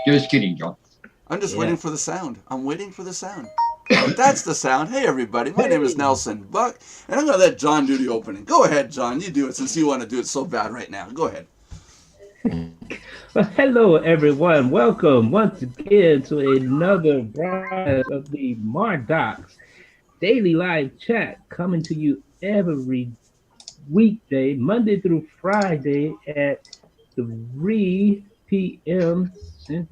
Just kidding, John. I'm just Yeah. waiting for the sound. I'm waiting for the sound. That's the sound. Hey, everybody. My name is Nelson Buck, and I'm going to let John do the opening. Go ahead, John. You do it since you want to do it so bad right now. Go ahead. Well, hello, everyone. Welcome once again to another broadcast of the Mardocs Daily Live Chat coming to you every weekday, Monday through Friday at 3 p.m. Eastern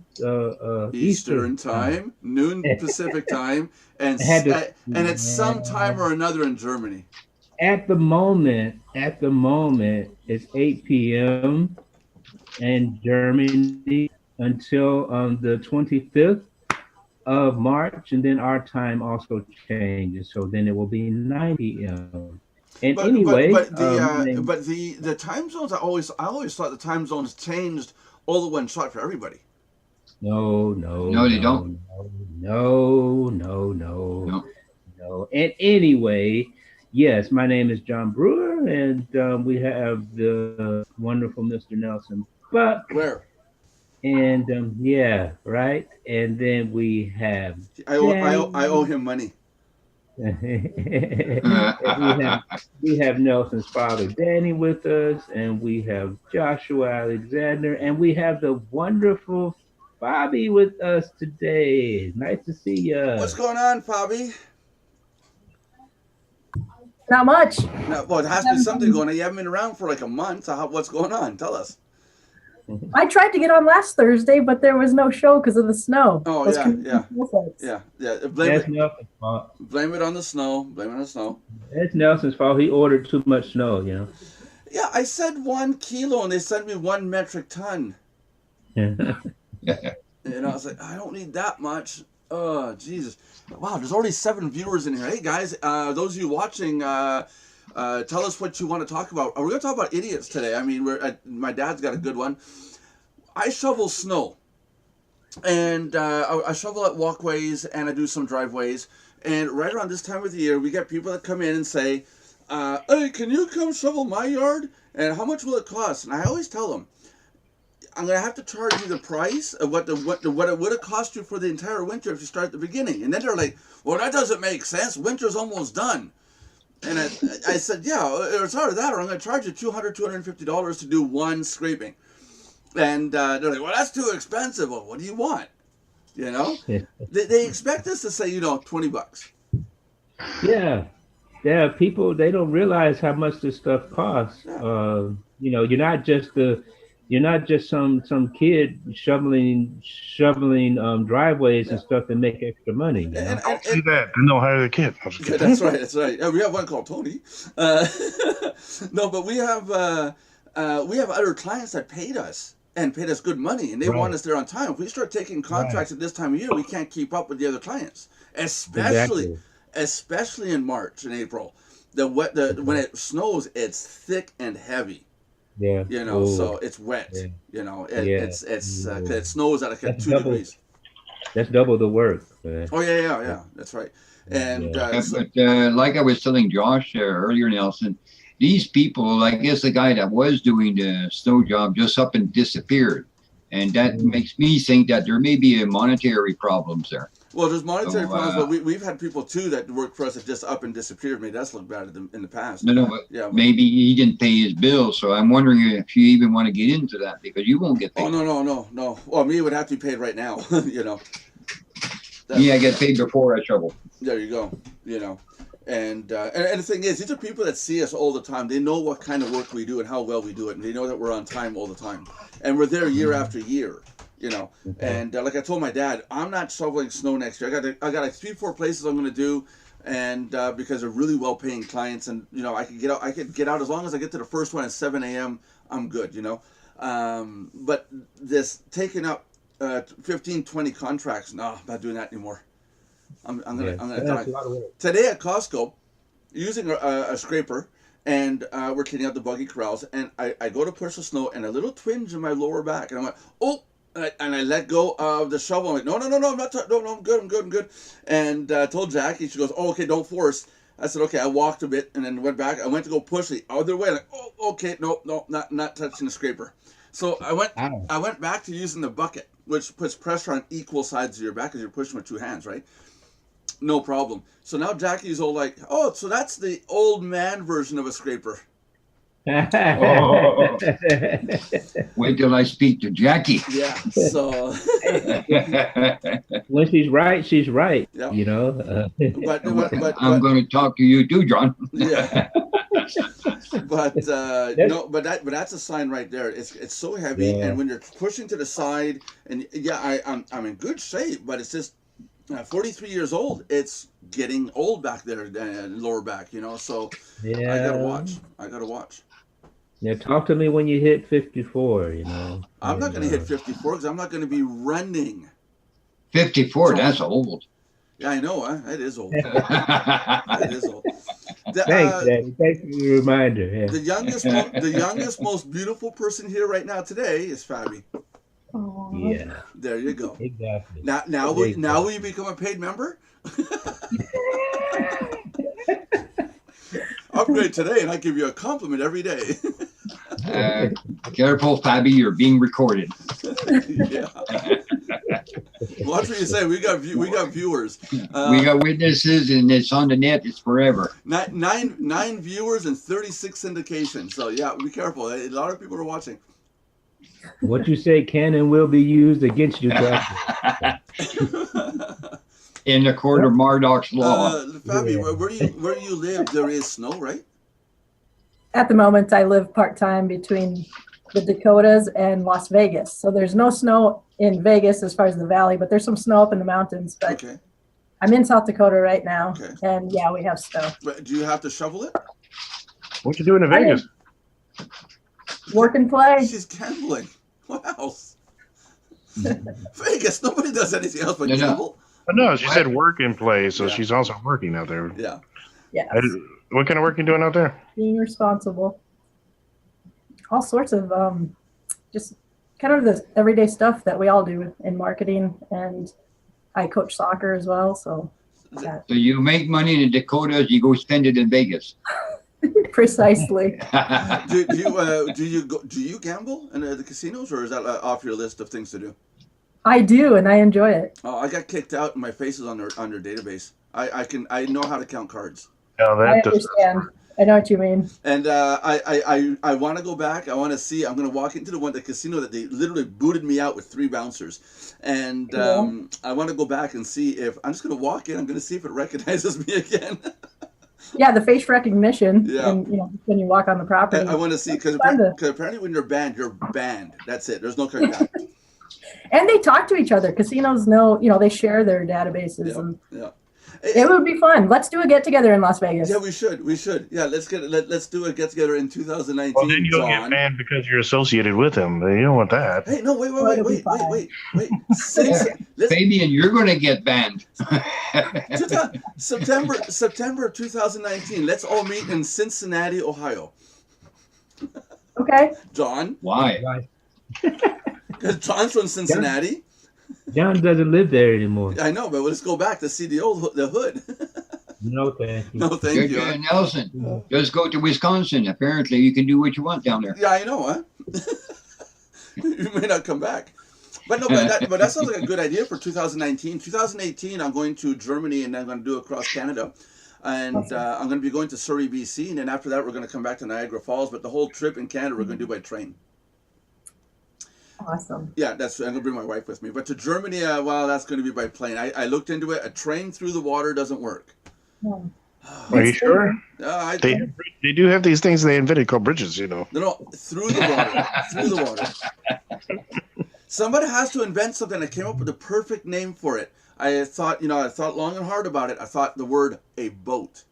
Eastern time. time, noon Pacific time, and I had to, and it's some time or another in Germany. at the moment, it's 8 p.m. in Germany until the 25th of March, and then our time also changes. So then it will be 9 p.m. And But anyway, but but my name, the time zones I always thought the time zones changed all at one shot for everybody. no, no, No, they no, don't. no, no, no, no, No. no. And anyway, yes, my name is John Brewer, and we have the wonderful Mr. Nelson Buck, Where and yeah, right. And then we have I owe Danny. him money. And we have Nelson's father Danny with us, and we have Joshua Alexander, and we have the wonderful Bobby with us today. Nice to see What's you. going on, Fabi? Not much. No, well, it has to be something going on. You haven't been around for like a month. So what's going on? Tell us. I tried to get on last Thursday, but there was no show because of the snow. Oh Those yeah, yeah, snowflakes. yeah. That's Nelson's fault. Blame it on the snow. Blame it on the snow. That's Nelson's fault. He ordered too much snow. Yeah, I said 1 kilo, and they sent me 1 metric ton. I was like, I don't need that much. Oh, Jesus. Wow, there's already 7 viewers in here. Hey, guys, those of you watching, tell us what you want to talk about. We're going to talk about idiots today. I mean, my dad's got a good one. I shovel snow, and I shovel at walkways, and I do some driveways. And right around this time of the year, we get people that come in and say, hey, can you come shovel my yard? And how much will it cost? And I always tell them, I'm gonna have to charge you the price of what it would have cost you for the entire winter if you start at the beginning. And then they're like, "Well, that doesn't make sense. Winter's almost done." And I said, "Yeah, it's either that, or I'm gonna charge you $250 to do one scraping." And they're like, "Well, that's too expensive." Well, what do you want? They expect us to say, $20. Yeah, yeah. People, they don't realize how much this stuff costs. Yeah. You're not just some kid shoveling driveways and stuff to make extra money. Don't see that. Then they'll hire the kid. I was Yeah, kidding. that's right. That's right. Yeah, we have one called Tony. No, but we have other clients that paid us good money, and they want Right. us there on time. If we start taking contracts at this time of year, we can't keep up with the other clients, especially Exactly. especially in March and April. When it snows, it's thick and heavy. Yeah. So Oh, it's wet. yeah. Yeah. It's 'cause Oh. it snows at like That's 2 degrees. that's double the work. Man. Oh yeah. That's right. And Yeah. But like I was telling Josh earlier, Nelson, these people, I guess the guy that was doing the snow job just up and disappeared. And that makes me think that there may be a monetary problems there. Well, there's monetary So, problems, but we've had people too that work for us that just up and disappeared. Made us look bad in the past. No, but Yeah. maybe he didn't pay his bill. So I'm wondering if you even want to get into that because you won't get Oh paid. no. Well, me it would have to be paid right now. Yeah, I get paid before I shovel. There you go. And the thing is, these are people that see us all the time. They know what kind of work we do and how well we do it, and they know that we're on time all the time, and we're there year after year. And like I told my dad, I'm not shoveling snow next year. I got like 3-4 places I'm going to do, and because they're really well paying clients, and I could get out as long as I get to the first one at 7 a.m. I'm good. But this taking up 15, 20 contracts, no, I'm not doing that anymore. I'm gonna That's die. a lot of work. Today at Costco, using a scraper, and we're cleaning out the buggy corrals, and I go to push the snow, and a little twinge in my lower back, and I went, oh. And I let go of the shovel. I'm like, no, I'm not. No, I'm good. And told Jackie, she goes, oh, okay, don't force. I said, okay. I walked a bit and then went back. I went to go push the other way. Like, oh, okay, no, not touching the scraper. So Ow. I went back to using the bucket, which puts pressure on equal sides of your back because you're pushing with two hands, right? No problem. So now Jackie's all like, oh, so that's the old man version of a scraper. Oh. Wait till I speak to Jackie. Yeah. So. When she's right, she's right. Yeah. You know. But I'm going to talk to you too, John. Yeah. But no, but that's a sign right there. It's so heavy, Yeah. and when you're pushing to the side, and yeah, I'm in good shape, but it's just 43 years old. It's getting old back there, lower back, you know. So Yeah. I gotta watch. Yeah, talk to me when you hit 54, you know. I'm not gonna hit 54 because I'm not gonna be running. 54, that's old. Yeah, I know. It is old. It is old. Thanks, Daddy. Thanks for the reminder. Yeah. The youngest, most beautiful person here right now today is Fabi. Aw. Yeah, There you go. exactly. Now will you become a paid member? Upgrade today, and I give you a compliment every day. Careful, Fabi, you're being recorded. Yeah. Watch what you say. We got viewers. We got witnesses, and it's on the net. It's forever. Nine viewers and 36 syndications. So yeah, be careful. A lot of people are watching. What you say can and will be used against you. In the court of Marduk's law. Fabi, Yeah. where you live, there is snow, right? At the moment, I live part-time between the Dakotas and Las Vegas. So there's no snow in Vegas as far as the valley, but there's some snow up in the mountains. But Okay. I'm in South Dakota right now, Okay. and yeah, we have snow. But do you have to shovel it? What you doing in I Vegas? Work and play. She's gambling. Wow. Vegas, nobody does anything else but No, no. gamble. Oh, no, she said work and play, so Yeah. she's also working out there. Yeah. Yes. What kind of work you doing out there? Being responsible. All sorts of just kind of the everyday stuff that we all do in marketing, and I coach soccer as well. So yeah, So you make money in the Dakotas, you go spend it in Vegas. precisely. Do you gamble in the casinos, or is that off your list of things to do? I do, and I enjoy it. Oh, I got kicked out, and my face is on their database. I know how to count cards. No, I that does. understand. I know what you mean. And I want to go back. I want to see. I'm going to walk into the casino that they literally booted me out with 3 bouncers. And I want to go back and see if I'm just going to walk in. I'm going to see if it recognizes me again. Yeah, the face recognition, Yeah. and when you walk on the property. I want to see because Fun to- apparently when you're banned. That's it. There's no coming back. And they talk to each other. Casinos know, they share their databases, and Yeah. it would be fun. Let's do a get together in Las Vegas. Yeah, we should. Yeah, let's do a get together in 2019. Well, then you'll John. get banned because you're associated with him. You don't want that. Hey, no, wait. Well, it'll be fine. Fabian, you're going to get banned. September 2019. Let's all meet in Cincinnati, Ohio. Okay. John, Why? because John's from Cincinnati. John doesn't live there anymore. I know, but let's go back to see the hood. No, thank you. No, thank you. Nelson, just go to Wisconsin. Apparently, you can do what you want down there. Yeah, I know, huh? You may not come back. But no, but that sounds like a good idea for 2019. 2018, I'm going to Germany, and I'm going to do across Canada. And I'm going to be going to Surrey, BC. And then after that, we're going to come back to Niagara Falls. But the whole trip in Canada, we're going to do by train. Awesome. Yeah, I'm going to bring my wife with me. But to Germany, that's going to be by plane. I looked into it. A train through the water doesn't work. Yeah. Are you sure? They They do have these things they invented called bridges, No, through the water. Through the water. Somebody has to invent something. I came up with the perfect name for it. I thought long and hard about it. I thought the word a boat.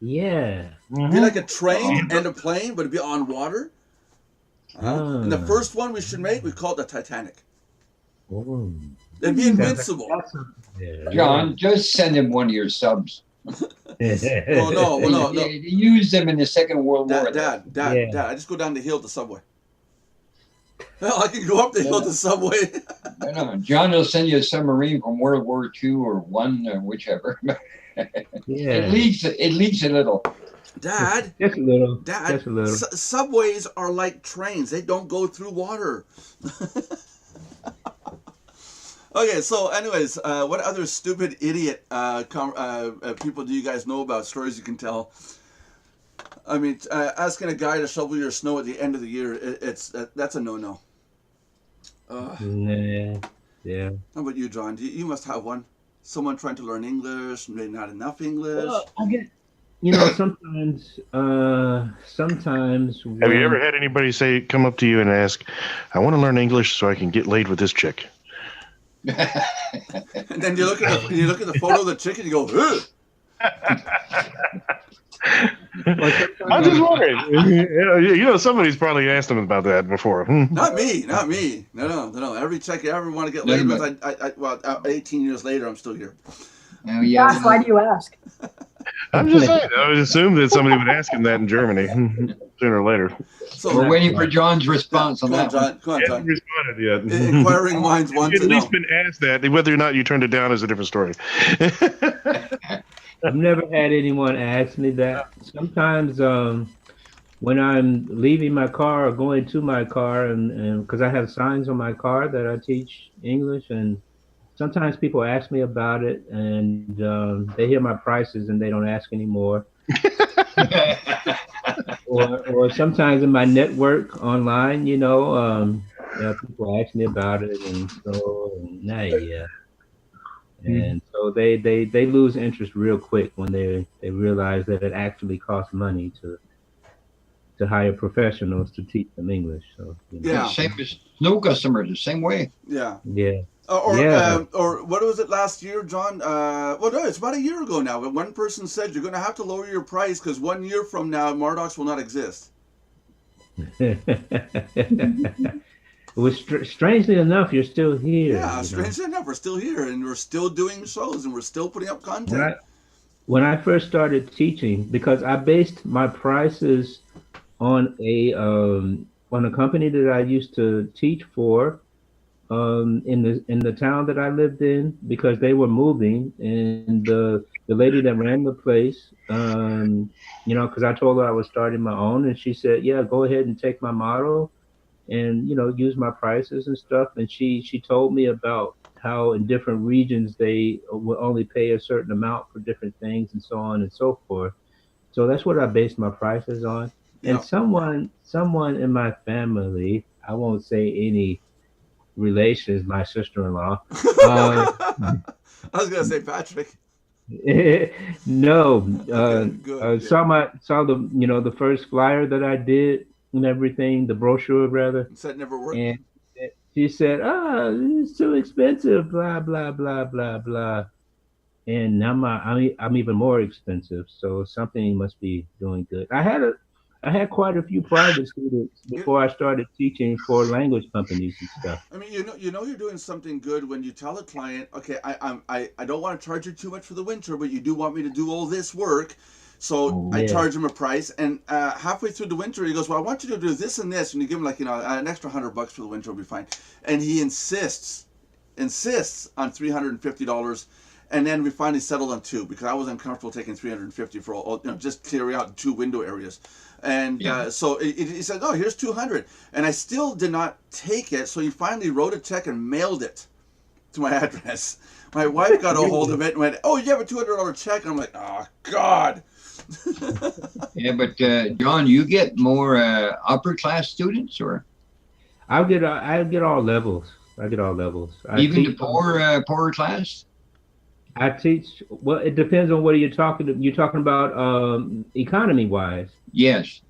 Yeah. It'd be like a train and a plane, but it'd be on water. And the first one we should make, we call it the Titanic. Oh. It'd be invincible. Yeah. John, just send him one of your subs. Oh no. They used them in the Second World War. Dad, Yeah. I just go down the hill to Subway. Well, I can go up the hill to Subway. No, John will send you a submarine from World War II or I or whichever. Yeah. It leaks a little. Dad, Just a little. Dad, Just a little. subways are like trains. They don't go through water. Okay, so anyways, what other stupid idiot people do you guys know about? Stories you can tell? I mean, asking a guy to shovel your snow at the end of the year, that's a no-no. Nah. Yeah. How about you, John? You must have one. Someone trying to learn English, maybe not enough English. Well, I get. Sometimes. Have you ever had anybody come up to you and ask, "I want to learn English so I can get laid with this chick"? And then you look at the photo of the chick and you go, ugh. I'm just wondering. Somebody's probably asked them about that before. Not me. No. Every chick I ever want to get laid with, 18 years later, I'm still here. Oh, yeah. Gosh, why do you ask? I'm just saying. I would assume that somebody would ask him that in Germany sooner or later. So We're waiting for John's response on that one. Come on, He John. hasn't responded yet. Inquiring minds want You've to at least know. been asked that. Whether or not you turned it down is a different story. I've never had anyone ask me that. Sometimes when I'm leaving my car or going to my car, and because I have signs on my car that I teach English, and sometimes people ask me about it, and they hear my prices and they don't ask anymore. or sometimes in my network online, people ask me about it, and so and so they lose interest real quick when they realize that it actually costs money to hire professionals to teach them English. So Yeah. Same as snow customers, the same way. Yeah. yeah. Or what was it last year, John? Well, no, it's about a year ago now. But one person said you're going to have to lower your price because 1 year from now, Mardocs will not exist. It was strangely enough, you're still here. Yeah, strangely enough, we're still here and we're still doing shows and we're still putting up content. When I first started teaching, because I based my prices on a company that I used to teach for in the town that I lived in, because they were moving, and the lady that ran the place, because I told her I was starting my own, and she said, "Yeah, go ahead and take my model, and use my prices and stuff." And she told me about how in different regions they will only pay a certain amount for different things, and so on and so forth. So that's what I based my prices on. Yeah. And someone in my family, I won't say any relations, my sister-in-law. I was gonna say Patrick. No, Good. saw the the first flyer that I did and everything, the brochure rather, Said never worked. and she said, it's too expensive, blah blah blah blah blah. And now I'm even more expensive, so something must be doing good. I had quite a few private students before I started teaching for language companies and stuff. I mean, you're doing something good when you tell a client, okay, I don't want to charge you too much for the winter, but you do want me to do all this work, so I charge him a price. And halfway through the winter, he goes, well, I want you to do this and this, and you give him like an extra $100 for the winter will be fine. And he insists on $350. And then we finally settled on $2 because I was uncomfortable taking $350 for all, just clear out 2 window areas. And so he said, "Oh, here's $200," and I still did not take it. So he finally wrote a check and mailed it to my address. My wife got a hold of it and went, "Oh, you have a $200 check?" And I'm like, "Oh God." Yeah, but John, you get more upper class students, or I get all levels. I get all levels. even the poorer class? I teach. Well, it depends on what you're talking. You're talking about economy wise. Yes.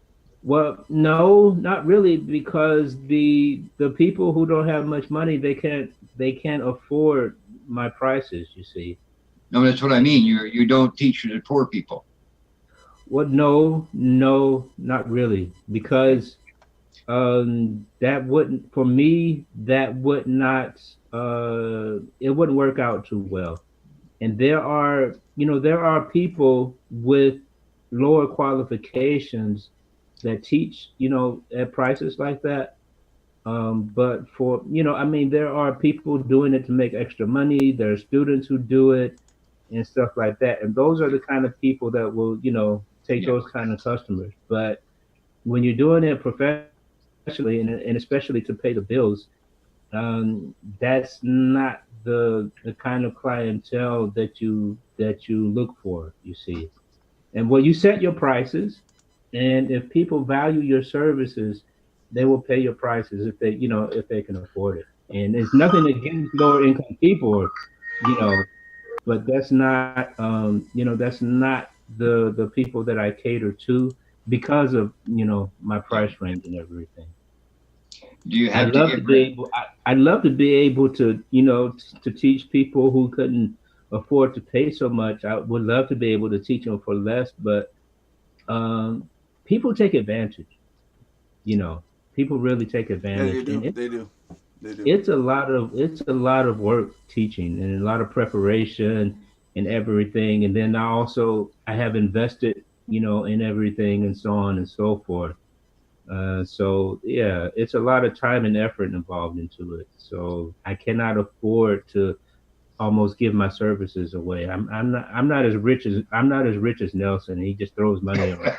Well, no, not really, because the people who don't have much money, they can't afford my prices. You see. No, that's what I mean. You don't teach the poor people. Well, no, not really, because that wouldn't, for me, that would not, it wouldn't work out too well. And there are people with lower qualifications that teach, at prices like that. But for, there are people doing it to make extra money. There are students who do it and stuff like that. And those are the kind of people that will, take those kind of customers. But when you're doing it professionally and especially to pay the bills, that's not the kind of clientele that you look for. You see, and well, you set your prices, and if people value your services, they will pay your prices if they if they can afford it. And there's nothing against lower income people, but that's not that's not the people that I cater to because of my price range and everything. Do you have I'd love to be able. I'd love to be able to to teach people who couldn't afford to pay so much. I would love to be able to teach them for less, but people take advantage. People really take Yeah, advantage. they do. And They do. They do. it's a lot of work teaching and a lot of preparation and everything. And then I have invested in everything and so on and so forth. So yeah, it's a lot of time and effort involved into it. So I cannot afford to almost give my services away. I'm not as rich as Nelson. He just throws money around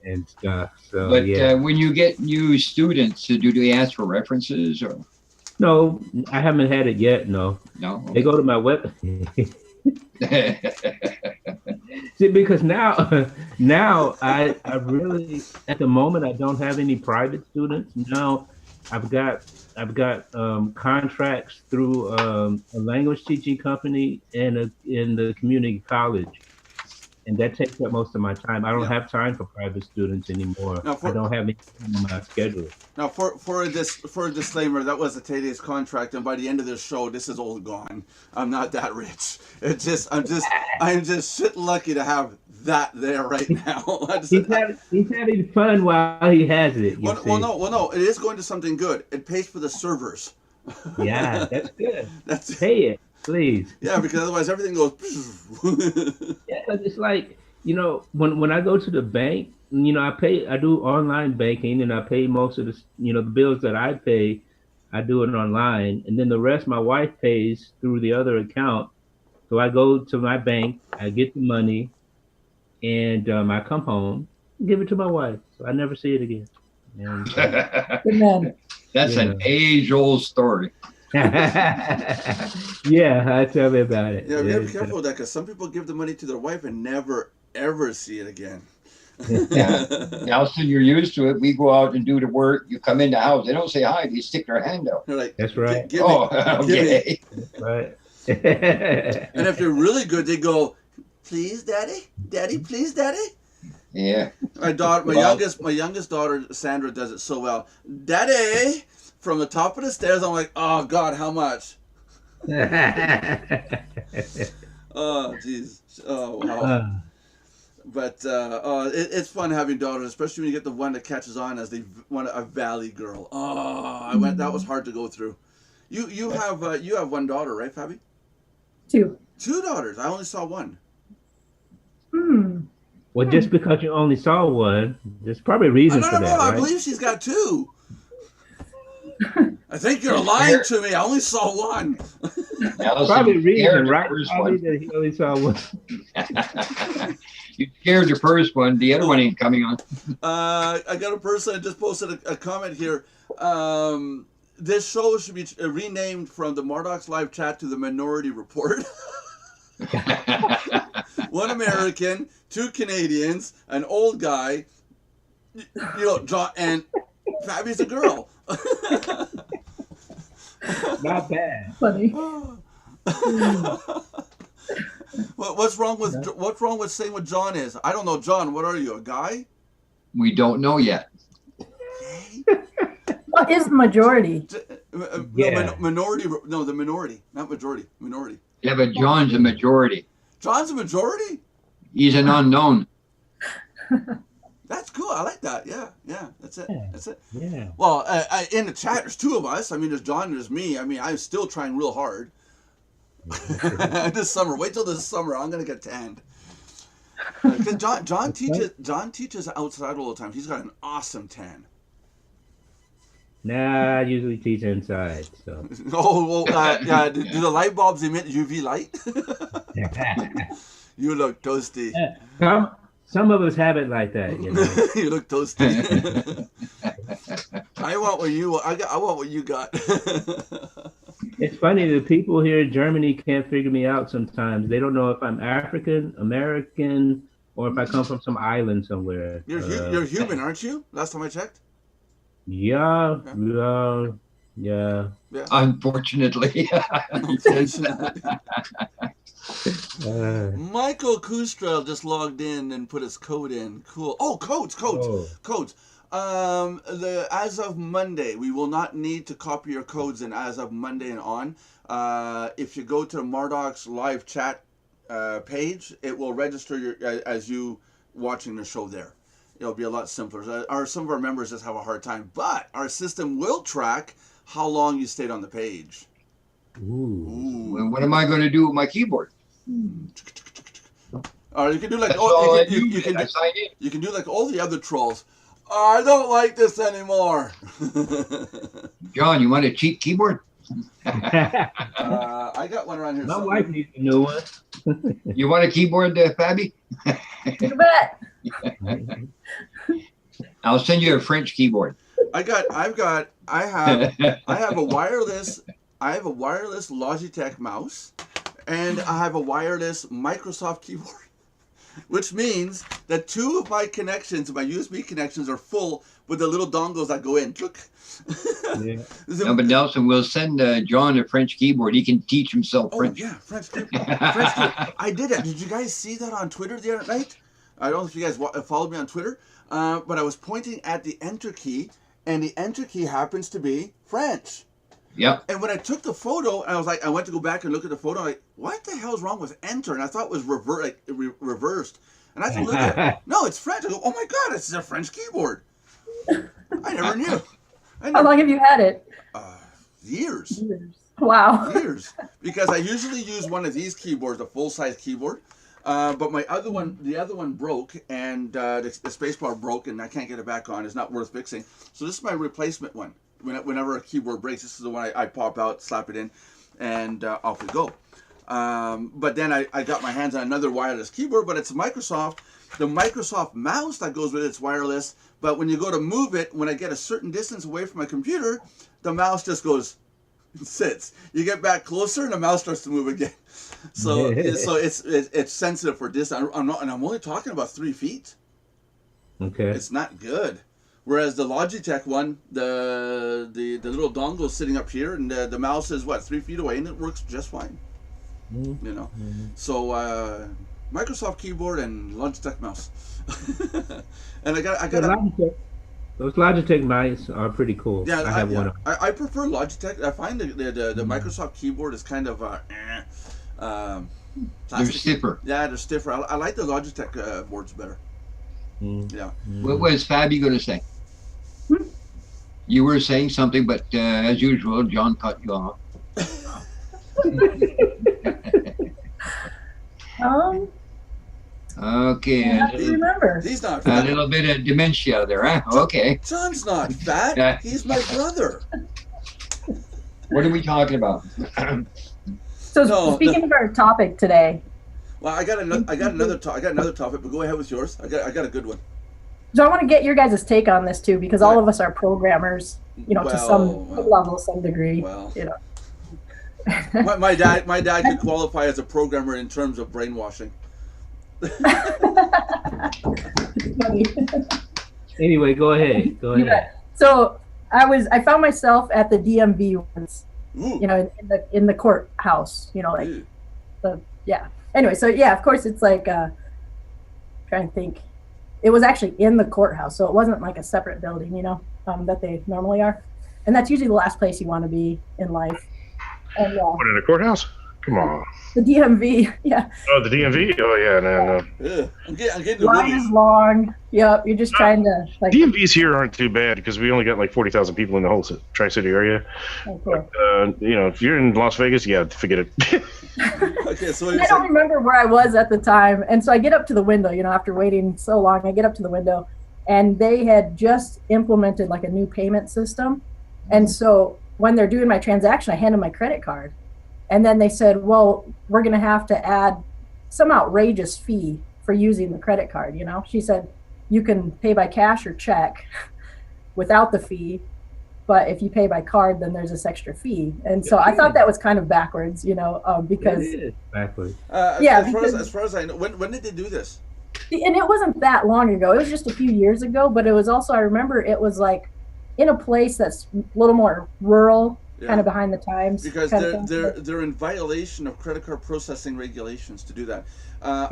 and stuff. So But yeah. when you get new students, do they ask for references or No, I haven't had it yet. No, no? they go to my web. See, because now I really at the moment I don't have any private students. Now I've got contracts through a language teaching company and in the community college, and that takes up most of my time. I don't have time for private students anymore. Now I don't have anything on my schedule. Now, for a disclaimer, that was a Teddy's contract, and by the end of this show, this is all gone. I'm not that rich. I'm just shit lucky to have that there right now. He's having fun while he has it. Well, no, it is going to something good. It pays for the servers. Yeah, that's good. That's Pay it, please. Yeah, because otherwise everything goes. Yeah, it's like when I go to the bank, I do online banking, and I pay most of the bills that I pay, I do it online, and then the rest my wife pays through the other account. So I go to my bank, I get the money, and I come home, give it to my wife, so I never see it again. And, Good man. That's an age-old story. Yeah, tell me about it. Yeah, we gotta be careful with that because some people give the money to their wife and never ever see it again. Yeah. Nelson, you're used to it. We go out and do the work. You come in the house. They don't say hi. They stick their hand out. They're like, That's right. Give me, okay. That's right. And if they're really good, they go, "Please, Daddy, Daddy, please, Daddy." Yeah. My youngest daughter Sandra does it so well. Daddy, from the top of the stairs. I'm like, oh God, how much? Oh jeez. Oh wow. But it's fun having daughters, especially when you get the one that catches on as a valley girl. Oh, that was hard to go through. You have one daughter, right, Fabi? Two. 2 daughters. I only saw one. Well, just because you only saw one, there's probably a reason for that, No, I right? believe she's got 2. I think you're lying to me. I only saw one. Probably a reason, right? Probably that he only saw one. You scared the first one. The other one ain't coming on. I got a person that just posted a comment here. This show should be renamed from the Mardox Live Chat to the Minority Report. 1 American, 2 Canadians, an old guy, John, and Fabi's a girl. Not bad. Funny. What's wrong with saying what John is? I don't know, John. What are you, a guy? We don't know yet. What is majority? Minority. No, the minority, not majority. Minority. Yeah, but John's a majority. John's a majority? He's an unknown. That's cool. I like that. Yeah. That's it. That's it. Yeah. Well, in the chat, there's 2 of us. I mean, there's John and there's me. I mean, I'm still trying real hard. This summer. Wait till this summer. I'm gonna get tanned. Because John teaches outside all the time. He's got an awesome tan. Nah, I usually teach inside. So. Do the light bulbs emit UV light? You look toasty. Some of us have it like that, you know. You look toasty. I want what you want. I want what you got. It's funny, the people here in Germany can't figure me out sometimes. They don't know if I'm African, American, or if I come from some island somewhere. You're human, aren't you? Last time I checked. Yeah. Unfortunately. Michael Kustrel just logged in and put his code in. Cool. Oh, codes. As of Monday, we will not need to copy your codes in as of Monday and on. If you go to the Mardoc's live chat page, it will register as you watching the show there. It'll be a lot simpler. Some of our members just have a hard time, but our system will track how long you stayed on the page. Ooh. Well, what am I going to do with my keyboard? Or you can do like you can do like all the other trolls. I don't like this anymore. John, you want a cheap keyboard? I got one around here. My wife needs a new one. You want a keyboard, Fabi? You bet. I'll send you a French keyboard. I have a wireless Logitech mouse, and I have a wireless Microsoft keyboard, which means that two of my connections, my USB connections, are full with the little dongles that go in. Look. Yeah. No, but Nelson, we'll send John a French keyboard. He can teach himself French. Oh yeah, French keyboard. French keyboard. I did it. Did you guys see that on Twitter the other night? I don't know if you guys followed me on Twitter, but I was pointing at the Enter key, and the Enter key happens to be French. Yep. And when I took the photo, I went to go back and look at the photo. I'm like, what the hell is wrong with Enter? And I thought it was reversed. And I had to look at it. No, it's French. I go, oh my God, it's a French keyboard. I never knew. How long have you had it? Years. Wow. Years. Because I usually use one of these keyboards, a full-size keyboard. But the other one broke, and the spacebar broke, and I can't get it back on. It's not worth fixing. So this is my replacement one. Whenever a keyboard breaks, this is the one I pop out, slap it in, and off we go. But then I got my hands on another wireless keyboard, but it's Microsoft. The Microsoft mouse that goes with it's wireless, but when you go to move it, when I get a certain distance away from my computer, the mouse just goes, sits. You get back closer, and the mouse starts to move again. So it's sensitive for distance. I'm only talking about 3 feet. Okay. It's not good. Whereas the Logitech one, the little dongle is sitting up here, and the mouse is 3 feet away, and it works just fine. Mm-hmm. You know, so Microsoft keyboard and Logitech mouse, and I got those Logitech mice are pretty cool. Yeah, I have one. I prefer Logitech. I find the Microsoft keyboard is kind of They're stiffer. Yeah, they're stiffer. I like the Logitech boards better. Yeah. What was Fabi going to say? You were saying something, but as usual, John cut you off. Okay. I have to remember. He's not fat. A little bit of dementia there, huh? Okay. John's not fat. He's my brother. What are we talking about? So speaking of our topic today. Well, I got another topic, but go ahead with yours. I got a good one. So I want to get your guys' take on this too, because all of us are programmers, to some level, some degree. Well, you know. my dad could qualify as a programmer in terms of brainwashing. Funny. Anyway, go ahead. So I found myself at the DMV once, Ooh. in the courthouse, Anyway, so yeah, of course it's like trying to think. It was actually in the courthouse, so it wasn't like a separate building, that they normally are, and that's usually the last place you want to be in life. And What, in a courthouse? Come on. The DMV, yeah. Oh, the DMV? Oh, yeah, no. Yeah. I'm getting the Line is long. Yep, you're just trying to DMVs here aren't too bad because we only got like 40,000 people in the whole Tri-City area. Okay. But, if you're in Las Vegas, yeah, forget it. Okay, so I don't remember where I was at the time, and so I get up to the window. After waiting so long, I get up to the window, and they had just implemented like a new payment system, and so when they're doing my transaction, I hand them my credit card, and then they said, "Well, we're going to have to add some outrageous fee for using the credit card. You know, she said you can pay by cash or check without the fee, but if you pay by card, then there's this extra fee. And so I thought that was kind of backwards, you know, because it is backwards. As far as I know, when did they do this? And it wasn't that long ago. It was just a few years ago, but it was also, I remember it was like in a place that's a little more rural, kind of behind the times. Because they're in violation of credit card processing regulations to do that.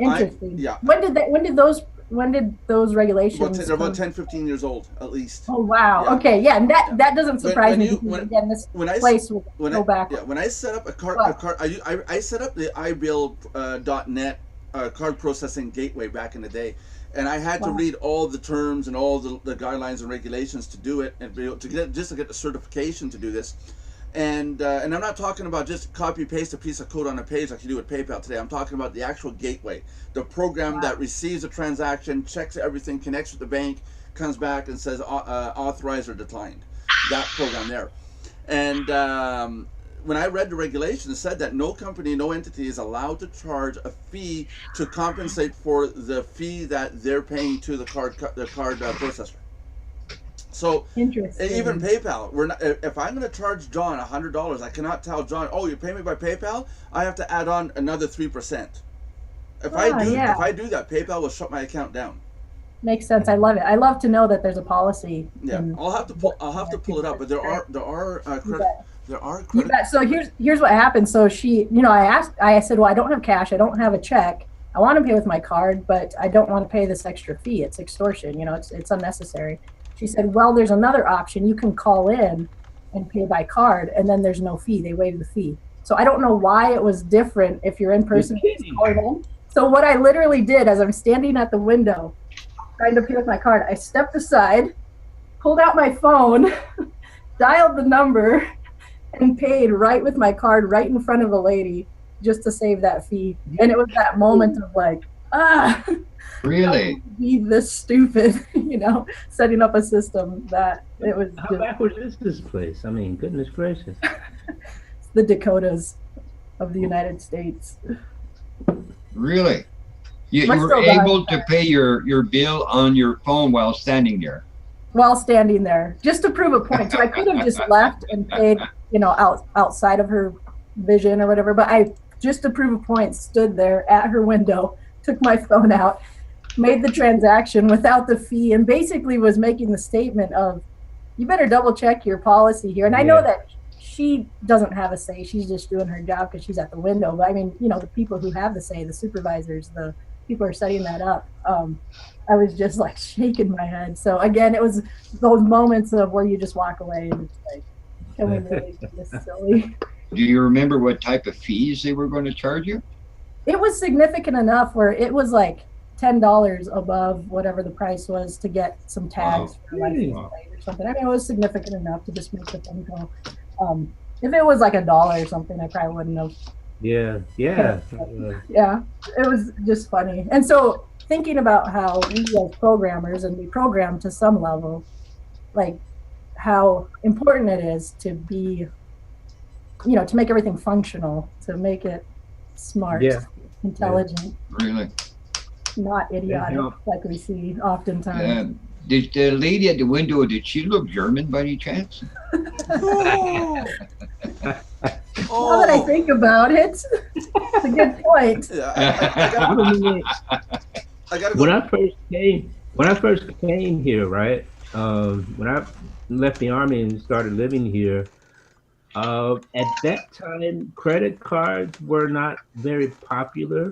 Interesting. When did those regulations? They're about 10, 15 years old at least. Oh wow. Yeah. Okay. Yeah, and that doesn't surprise me. Again, this place will go back. Yeah. When I set up I set up the iBill.net card processing gateway back in the day, and I had to read all the terms and all the guidelines and regulations to do it, and be able to get the certification to do this. And I'm not talking about just copy paste a piece of code on a page like you do with PayPal today. I'm talking about the actual gateway, the program that receives a transaction, checks everything, connects with the bank, comes back and says authorized or declined. That program there. And when I read the regulations, it said that no company, no entity is allowed to charge a fee to compensate for the fee that they're paying to the card processor. So even PayPal, we're not. If I'm going to charge John $100, I cannot tell John, "Oh, you pay me by PayPal." I have to add on another 3%. If I do that, PayPal will shut my account down. Makes sense. I love it. I love to know that there's a policy. Yeah, I'll have to pull it up, but there are credit. So here's what happened. So she, you know, I said, well, I don't have cash. I don't have a check. I want to pay with my card, but I don't want to pay this extra fee. It's extortion. You know, it's unnecessary. She said, well, there's another option. You can call in and pay by card, and then there's no fee. They waive the fee. So I don't know why it was different if you're in person. So what I literally did as I'm standing at the window trying to pay with my card, I stepped aside, pulled out my phone, dialed the number, and paid right with my card right in front of a lady just to save that fee. And it was that moment of like, really? Be this stupid, you know, setting up a system that it was. How backwards is this place? I mean, goodness gracious. It's the Dakotas of the United States. Really? You were able to pay your bill on your phone while standing there? While standing there, just to prove a point. So I could have just left and paid, you know, outside of her vision or whatever, but I, just to prove a point, stood there at her window, took my phone out, made the transaction without the fee, and basically was making the statement of, you better double check your policy here. And I know that she doesn't have a say. She's just doing her job because she's at the window. But I mean, you know, the people who have the say, the supervisors, the people who are setting that up, I was just like shaking my head. So again, it was those moments of where you just walk away and it's like, can we really do this silly? Do you remember what type of fees they were going to charge you? It was significant enough where it was like $10 above whatever the price was to get some tags for license plate or something. I mean, it was significant enough to just make the phone call. If it was like $1 or something, I probably wouldn't have. Yeah. Yeah, it was just funny. And so thinking about how we as programmers, and we program to some level, like how important it is to be, you know, to make everything functional, to make it smart, intelligent, really, not idiotic like we see oftentimes. Did the lady at the window, did she look German by any chance? Now that I think about it, it's a good point. When I first came here, right? When I left the Army and started living here, at that time, credit cards were not very popular.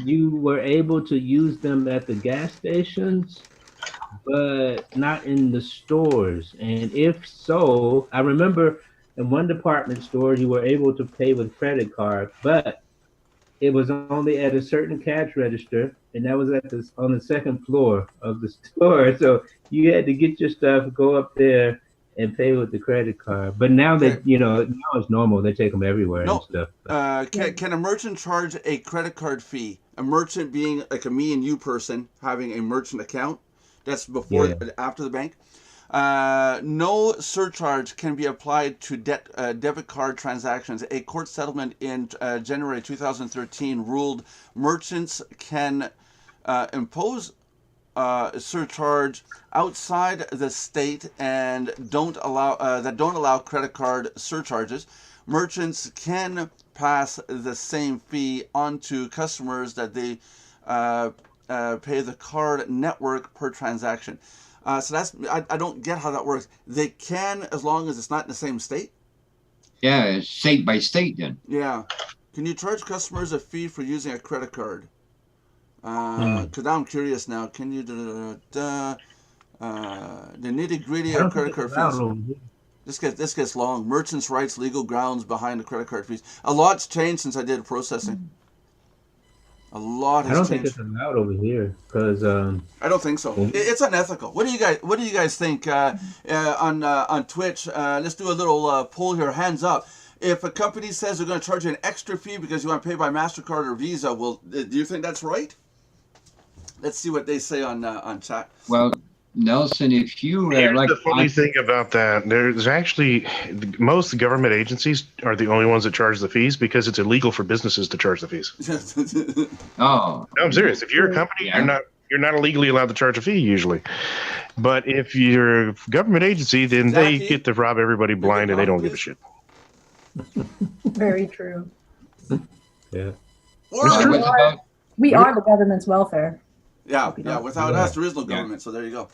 You were able to use them at the gas stations, but not in the stores. And if so, I remember in one department store, you were able to pay with credit card, but it was only at a certain cash register, and that was on the second floor of the store. So you had to get your stuff, go up there, and pay with the credit card. But now that, you know, now it's normal. They take them everywhere and stuff. Can a merchant charge a credit card fee? A merchant being like a me and you person having a merchant account. That's before, after the bank. No surcharge can be applied to debit card transactions. A court settlement in January 2013 ruled merchants can impose surcharge outside the state and don't allow credit card surcharges. Merchants can pass the same fee on to customers that they pay the card network per transaction. So that's I don't get how that works. They can, as long as it's not in the same state. Yeah, it's state by state then. Yeah. Can you charge customers a fee for using a credit card? Because now I'm curious now. Can you the nitty gritty of credit card fees? This gets long. Merchants' rights, legal grounds behind the credit card fees. A lot's changed since I did processing. A lot has changed. I don't think it's allowed over here because I don't think so. It's unethical. What do you guys think on Twitch? Let's do a little poll here. Hands up. If a company says they're going to charge you an extra fee because you want to pay by MasterCard or Visa, do you think that's right? Let's see what they say on chat. Well, Nelson, if you here's the funny thing about that, there's actually most government agencies are the only ones that charge the fees because it's illegal for businesses to charge the fees. Oh, no, I'm serious. If you're a company, you're not illegally allowed to charge a fee usually. But if you're a government agency, then they get to rob everybody blind and they don't give a shit. Very true. Yeah. We are the government's welfare. Yeah. Without us, there is no government. So there you go.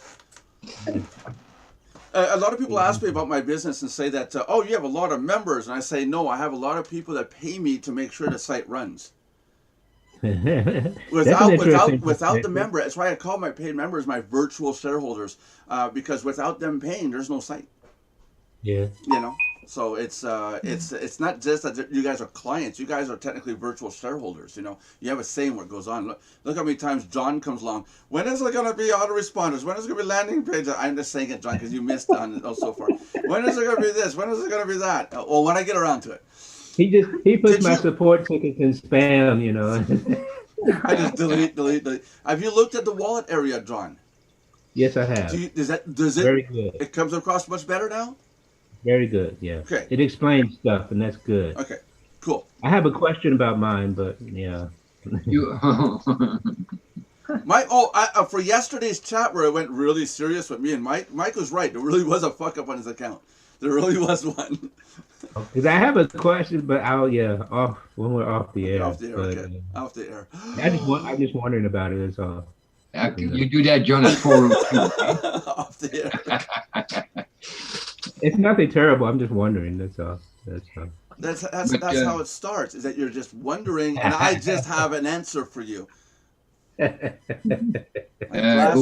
A lot of people ask me about my business and say that, oh, you have a lot of members. And I say, no, I have a lot of people that pay me to make sure the site runs. Without the member, that's why I call my paid members my virtual shareholders, because without them paying, there's no site. Yeah. You know, so it's not just that you guys are clients. You guys are technically virtual shareholders. You know, you have a say in what goes on. Look how many times John comes along. When is it going to be autoresponders? When is it going to be landing pages? I'm just saying it, John, because you missed on it so far. When is it going to be this? When is it going to be that? Well, when I get around to it. He puts my support tickets in spam, you know. I just delete. Have you looked at the wallet area, John? Yes, I have. Does it? Very good. It comes across much better now. Very good. Yeah. Okay. It explains stuff, and that's good. Okay. Cool. I have a question about mine, but yeah. For yesterday's chat where it went really serious with me and Mike was right. There really was a fuck up on his account. There really was one. Because I have a question, but off when we're off the air. Off the air, okay. Off the air. I'm just wondering about it. That's all. You do that, John, at 402. Off the air. It's nothing terrible. I'm just wondering. That's all. That's how it starts. Is that you're just wondering, and I just have an answer for you. Go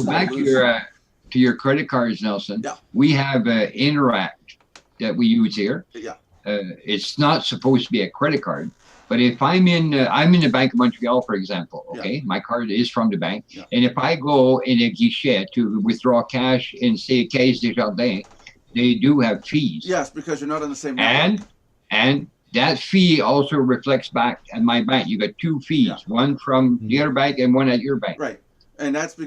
back to your credit cards, Nelson. Yeah. We have Interact that we use here. Yeah. It's not supposed to be a credit card, but if I'm in the Bank of Montreal, for example, okay, my card is from the bank, and if I go in a guichet to withdraw cash in, say, Caisse Desjardins, they do have fees. Yes, because you're not on the same network. And that fee also reflects back at my bank. You got two fees, one from the other bank and one at your bank. Right, and that's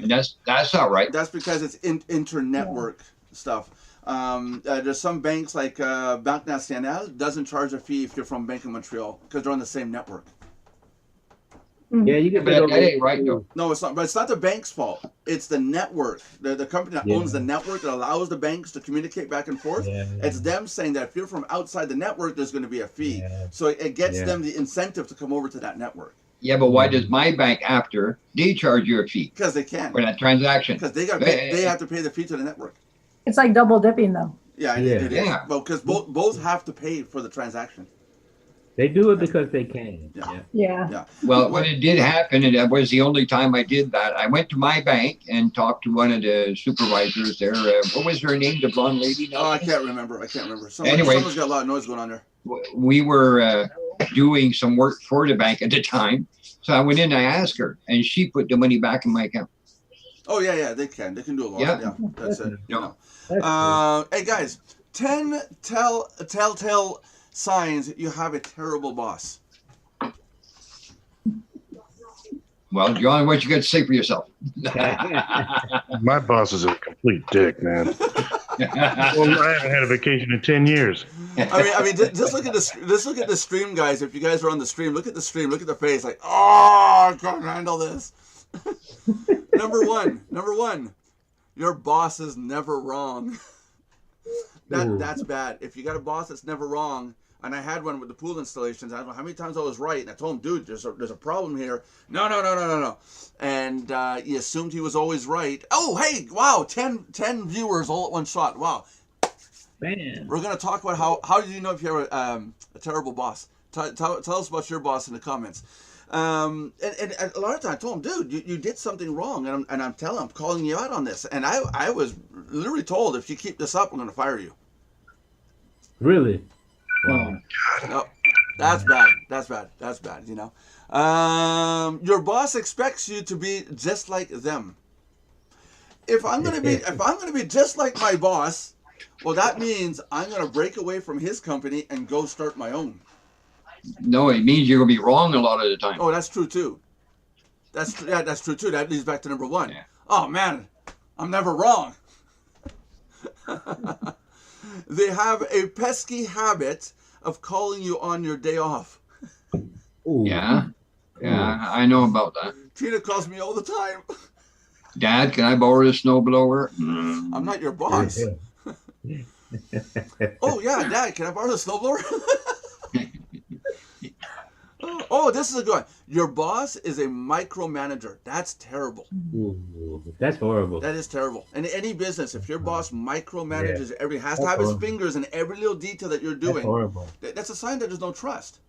all right. That's because it's inter-network stuff. There's some banks like Banque Nationale doesn't charge a fee if you're from Bank of Montreal because they're on the same network. Yeah, you get that ain't right though. No, it's not. But it's not the bank's fault. It's the network. The company that owns the network that allows the banks to communicate back and forth. It's them saying that if you're from outside the network, there's going to be a fee. So it gets them the incentive to come over to that network. Yeah, but why does my bank they charge you a fee? Because they can. For that transaction. Because they have to pay the fee to the network. It's like double dipping, though. Yeah, it is. Well, because both have to pay for the transaction. They do it because they can. Yeah. Well, when it did happen, and that was the only time I did that, I went to my bank and talked to one of the supervisors there. What was her name, the blonde lady? Oh, I can't remember. Someone's got a lot of noise going on there. We were doing some work for the bank at the time. So I went in and I asked her, and she put the money back in my account. Oh, yeah, they can. They can do a lot. Yeah, that's it. Hey, guys, 10 telltale signs you have a terrible boss. Well, John, what you got to say for yourself? My boss is a complete dick, man. Well, I haven't had a vacation in 10 years. I mean, just look at this. Just look at the stream, guys. If you guys are on the stream, look at the stream. Look at the face. Like, oh, I can't handle this. Number one. Your boss is never wrong. That's bad. If you got a boss that's never wrong, and I had one with the pool installations, I don't know how many times I was right, and I told him, dude, there's a problem here. No. And he assumed he was always right. Oh, hey, wow, 10 viewers all at one shot. Wow. Man. We're going to talk about how did you know if you're a terrible boss? Tell us about your boss in the comments. And a lot of times I told him, dude, you did something wrong, and I'm calling you out on this. And I was literally told, if you keep this up, I'm going to fire you. Really? Wow. No, that's bad. You know, your boss expects you to be just like them. If I'm gonna be just like my boss, well, that means I'm gonna break away from his company and go start my own. No, it means you're gonna be wrong a lot of the time. Oh, that's true too. That's true too. That leads back to number one. Yeah. Oh man, I'm never wrong. They have a pesky habit of calling you on your day off. Ooh. Yeah, I know about that. Tina calls me all the time. Dad, can I borrow the snowblower? I'm not your boss. Oh yeah, Dad, can I borrow the snowblower? Oh, this is a good one. Your boss is a micromanager. That's terrible. Ooh, that's horrible. That is terrible. In any business, if your boss micromanages has to have his fingers in every little detail that you're doing. That's horrible. That's a sign that there's no trust.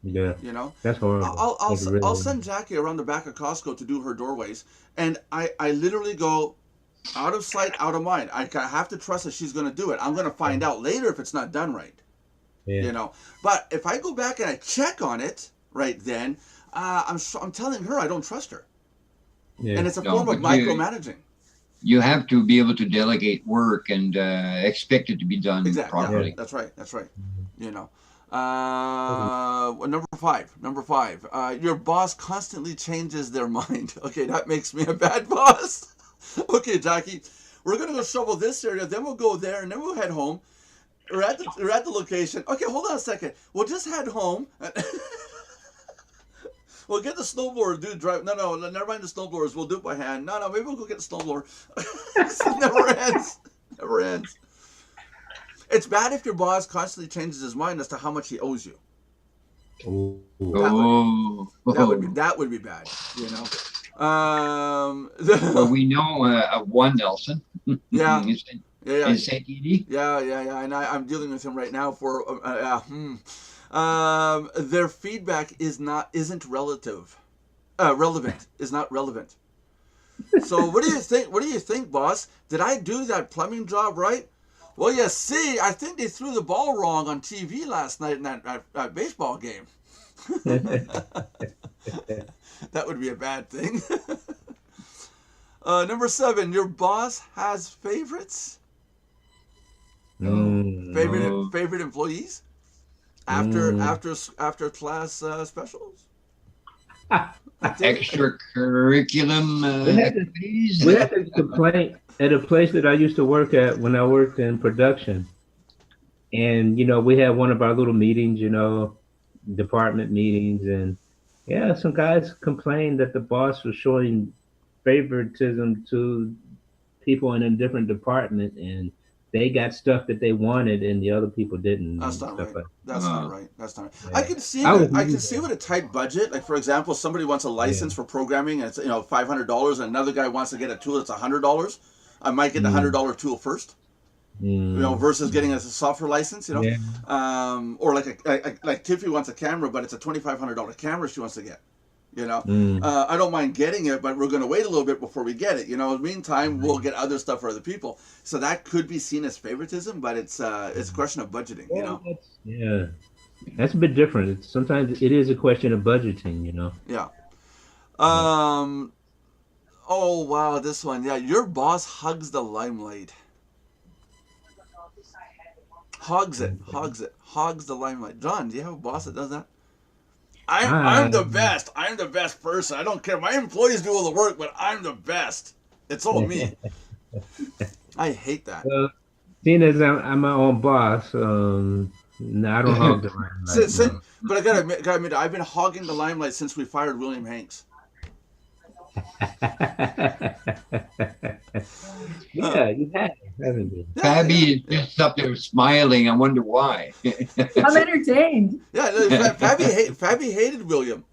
Yeah. You know? That's horrible. I'll send Jackie around the back of Costco to do her doorways, and I literally go out of sight, out of mind. I have to trust that she's going to do it. I'm going to find out later if it's not done right. Yeah. You know, but if I go back and I check on it right then, I'm telling her I don't trust her, and it's a form of micromanaging. You have to be able to delegate work and expect it to be done properly. Yeah, that's right. You know, number five. Your boss constantly changes their mind. Okay, that makes me a bad boss. Okay, Jackie, we're gonna go shovel this area, then we'll go there, and then we'll head home. We're at the location. Okay, hold on a second. We'll just head home. We'll get the snowblower, dude. Drive. No, never mind the snowblowers. We'll do it by hand. No, maybe we'll go get the snowblower. It never ends. It's bad if your boss constantly changes his mind as to how much he owes you. That would be bad. You know. Well, we know of one Nelson. Yeah. In St. Edie? Yeah, and I'm dealing with him right now for their feedback isn't relevant. Is not relevant. So what do you think? What do you think, boss? Did I do that plumbing job right? Well, you see, I think they threw the ball wrong on TV last night in that baseball game. That would be a bad thing. Number 7, your boss has favorites. Favorite employees after class specials. Extracurriculum activities. We had a complaint at a place that I used to work at when I worked in production, and we had one of our little meetings, department meetings, and some guys complained that the boss was showing favoritism to people in a different department, and they got stuff that they wanted and the other people didn't. That's not right. That's not right. Yeah. I can see with a tight budget. Like, for example, somebody wants a license for programming and it's $500, and another guy wants to get a tool that's $100. I might get the $100 tool first. Versus getting a software license. Or like Tiffy wants a camera, but it's a $2,500 camera she wants to get. I don't mind getting it, but we're going to wait a little bit before we get it. In the meantime, we'll get other stuff for other people. So that could be seen as favoritism, but it's a question of budgeting. That's a bit different. Sometimes it is a question of budgeting. Yeah. Oh wow, this one. Yeah, your boss hugs the limelight. Hogs the limelight. John, do you have a boss that does that? I'm the best. I'm the best person. I don't care. My employees do all the work, but I'm the best. It's all me. I hate that. seeing as I'm my own boss, no, I don't hog the limelight. No. But I gotta admit, I've been hogging the limelight since we fired William Hanks. Yeah, you have, haven't you? Fabby is just up there smiling. I wonder why. I'm entertained. Yeah, Fabby hated William.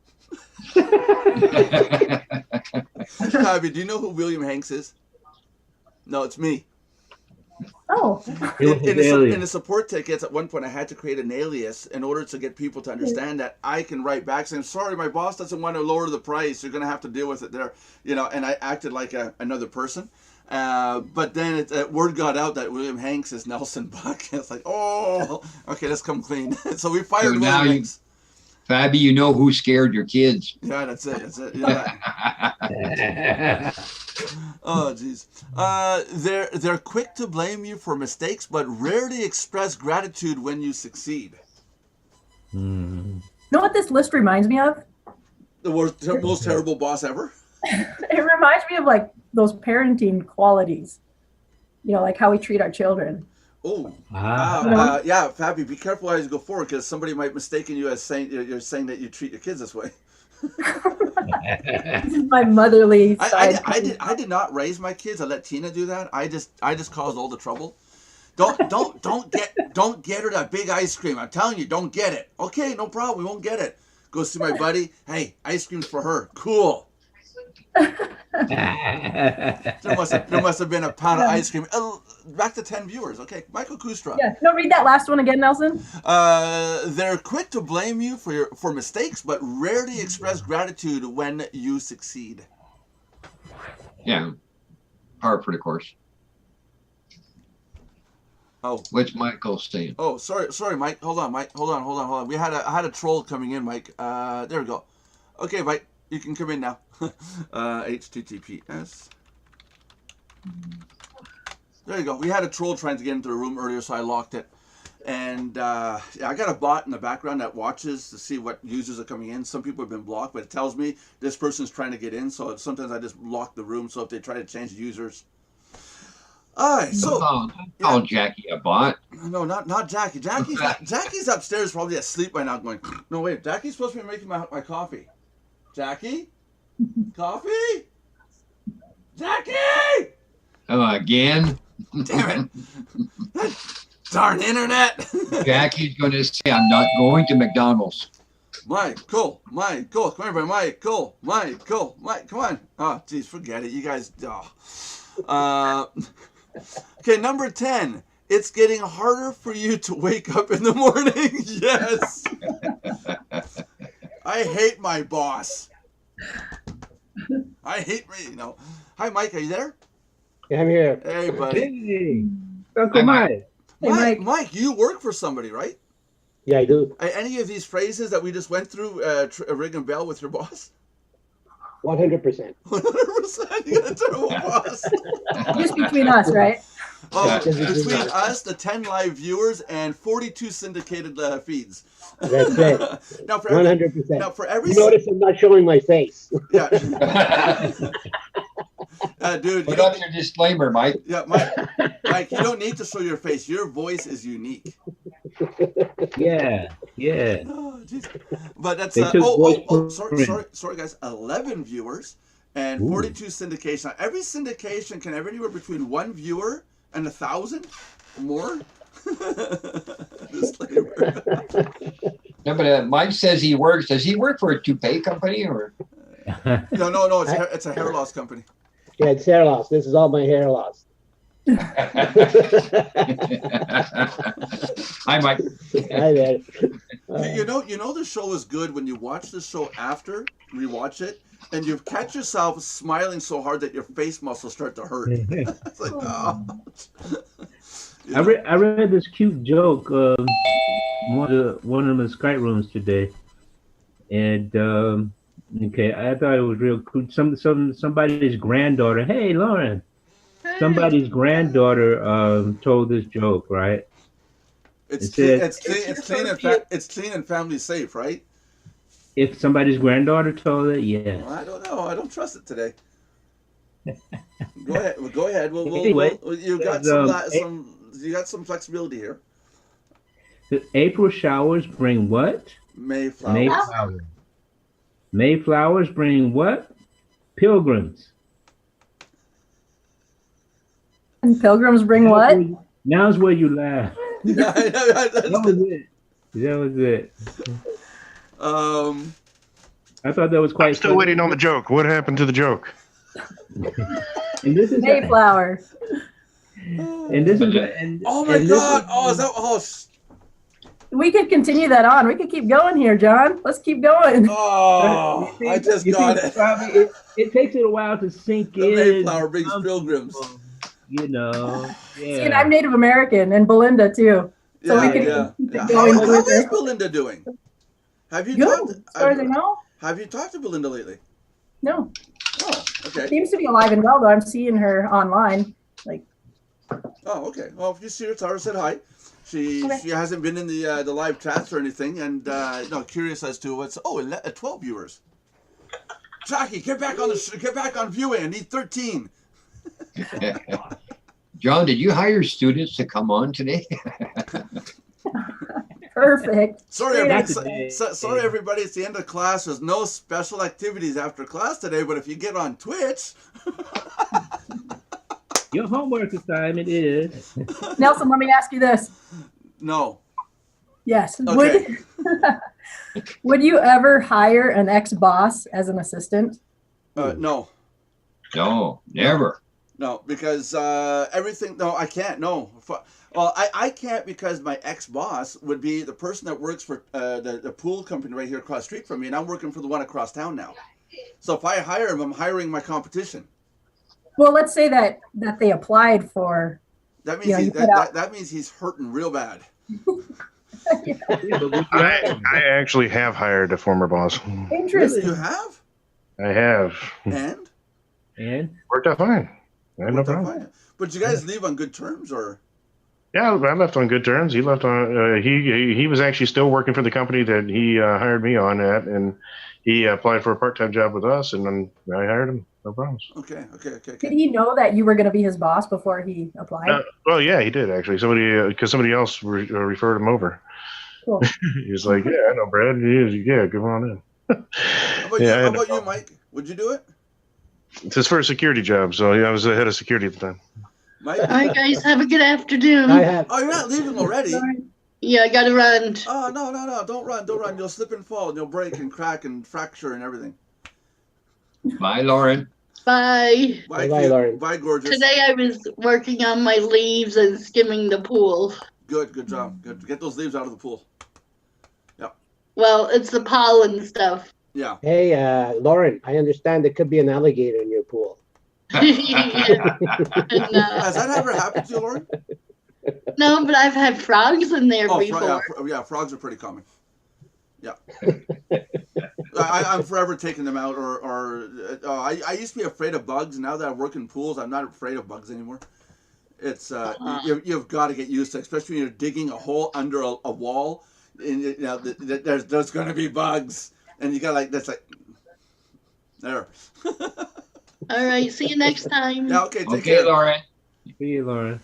Fabby, do you know who William Hanks is? No, it's me. Oh. In the support tickets, at one point, I had to create an alias in order to get people to understand that I can write back saying, "Sorry, my boss doesn't want to lower the price. You're going to have to deal with it there." And I acted like another person. But then word got out that William Hanks is Nelson Buck. It's like, oh, okay, let's come clean. So we fired William Hanks. Fabby, you know who scared your kids. Yeah, that's it. Oh, jeez. They're quick to blame you for mistakes, but rarely express gratitude when you succeed. You know what this list reminds me of? The most terrible boss ever? It reminds me of like those parenting qualities. Like how we treat our children. Oh, yeah, Fabby, be careful as you go forward because somebody might mistaken you as saying you're saying that you treat your kids this way. This is my motherly side. I did not raise my kids. I let Tina do that. I just caused all the trouble. Don't get her that big ice cream. I'm telling you, don't get it. Okay, no problem. We won't get it. Go see my buddy. Hey, ice cream's for her. Cool. There must have been a pound of ice cream. Back to 10 viewers. Okay, Michael Kustra. Yeah, no, read that last one again, Nelson. They're quick to blame you for mistakes, but rarely express gratitude when you succeed. Yeah, par for the course. Oh, what's Michael saying? Oh, sorry, Mike. Hold on, Mike. Hold on. I had a troll coming in, Mike. There we go. Okay, Mike. You can come in now. HTTPS. There you go. We had a troll trying to get into the room earlier, so I locked it. And I got a bot in the background that watches to see what users are coming in. Some people have been blocked, but it tells me this person's trying to get in. So sometimes I just lock the room. So if they try to change users. All right. So call Jackie a bot. No, not Jackie. Jackie's upstairs, probably asleep right now, going. No, wait. Jackie's supposed to be making my coffee. Jackie? Coffee? Jackie! Again? Damn it. Darn internet. Jackie's going to say, I'm not going to McDonald's. Michael. Come here, everybody. Michael. Come on. Oh, geez, forget it. You guys. Oh. Okay, number 10. It's getting harder for you to wake up in the morning. Yes. I hate my boss. I hate me, Hi, Mike, are you there? Yeah, I'm here. Hey, buddy. Hey, Uncle Mike. Hey, Mike, you work for somebody, right? Yeah, I do. Any of these phrases that we just went through, ring a bell with your boss? 100%. 100%. You got a terrible boss. Just between us, right? Oh, between us, the 10 live viewers, and 42 syndicated feeds. That's it. Now for 100%. Now for every. You notice I'm not showing my face. Yeah. Dude. Put up your disclaimer, Mike. Yeah, Mike, you don't need to show your face. Your voice is unique. Yeah. Oh, geez. But that's sorry, guys. 11 viewers and 42 syndication. Now, every syndication can have anywhere between 1 viewer and 1,000 or more. Disclaimer. No, but Mike says he works. Does he work for a toupee company or? No. It's a hair loss company. Yeah, it's hair loss. This is all my hair loss. Hi, Mike. Hi there. You know the show is good when you watch the show after, rewatch it, and you catch yourself smiling so hard that your face muscles start to hurt. It's like, oh. I read this cute joke one of the Skype rooms today, and okay, I thought it was real cool. Somebody's granddaughter. Hey, Lauren. Somebody's granddaughter told this joke, right? It's clean and family safe, right? If somebody's granddaughter told it, yeah. Well, I don't know. I don't trust it today. Go ahead. Go ahead. Anyway, you got you got some flexibility here. The April showers bring what? Mayflower. Mayflowers. Mayflowers bring what? Pilgrims. And pilgrims bring what? Now's where you laugh. Yeah, That was it. That was it. I thought that was quite. I'm still funny. waiting on the joke. What happened to the joke? And this is Mayflower. and this is and oh my and God! Is, Oh, is that? Oh, We could continue that on. We could keep going here, John. Let's keep going. oh! I just got it. Probably, it takes it a while to sink The in. Mayflower brings pilgrims. You know. Yeah. See, and I'm Native American, and Belinda too. So we could keep it going How with is her. Belinda doing? Have you Good, talked? as far as I know. Have you talked to Belinda lately? No. Oh, okay. Seems to be alive and well, though. I'm seeing her online. Oh, okay. Well, if you see her, tell her I said hi. She hasn't been in the live chats or anything, and curious as to what's 12 viewers. Jackie, get back on viewing. I need 13. John, did you hire students to come on today? Perfect. Sorry, Great everybody. Sorry, everybody. It's the end of class. There's no special activities after class today. But if you get on Twitch, Your homework assignment is. Nelson, let me ask you this. no. Yes. Okay. Would you ever hire an ex-boss as an assistant? No. No, never. No, because everything. No, I can't. No. Well, I can't because my ex-boss would be the person that works for the pool company right here across the street from me, and I'm working for the one across town now. So if I hire him, I'm hiring my competition. Well, let's say that they applied for. That means that means he's hurting real bad. I actually have hired a former boss. Interesting. You have? I have. And Worked out fine. I had no problem. Fine. But you guys leave on good terms, or? Yeah, I left on good terms. He left on. He was actually still working for the company that he hired me on at, and he applied for a part-time job with us, and then I hired him. No problems. Okay. Did he know that you were going to be his boss before he applied? Well, yeah, he did actually. Somebody else referred him over. Cool. He was like, "Yeah, I know Brad. Yeah, come on in." How about you, Mike? Would you do it? It's his first security job, so I was the head of security at the time. Mike? All right, guys, have a good afternoon. I have. Oh, you're not leaving already? Yeah, I gotta run. Oh, no. Don't run. You'll slip and fall, and you'll break and crack and fracture and everything. Bye, Lauren. Bye. Bye, Lauren. Bye, gorgeous. Today I was working on my leaves and skimming the pool. Good job. Good. Get those leaves out of the pool. Well, it's the pollen stuff. Yeah. Hey, Lauren, I understand there could be an alligator in your pool. Yeah. And, Has that ever happened to you, Lauren? no, but I've had frogs in there before. Frogs are pretty common. Yeah. I'm forever taking them out, I used to be afraid of bugs. Now that I work in pools, I'm not afraid of bugs anymore. It's you've got to get used to it, especially when you're digging a hole under a wall, and there's going to be bugs, and you got there. All right, see you next time. Yeah, okay, take Okay, care. Lauren. See you, Lauren.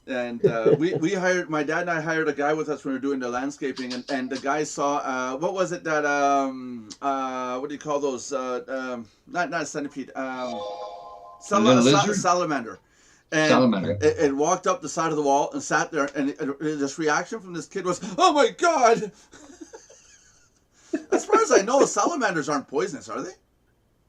And we hired, my dad and I hired a guy with us when we were doing the landscaping, and the guy saw what was it that what do you call those not a centipede salamander. And Salamander. it walked up the side of the wall and sat there, and this reaction from this kid was, "Oh my God!" As far as I know, salamanders aren't poisonous, are they?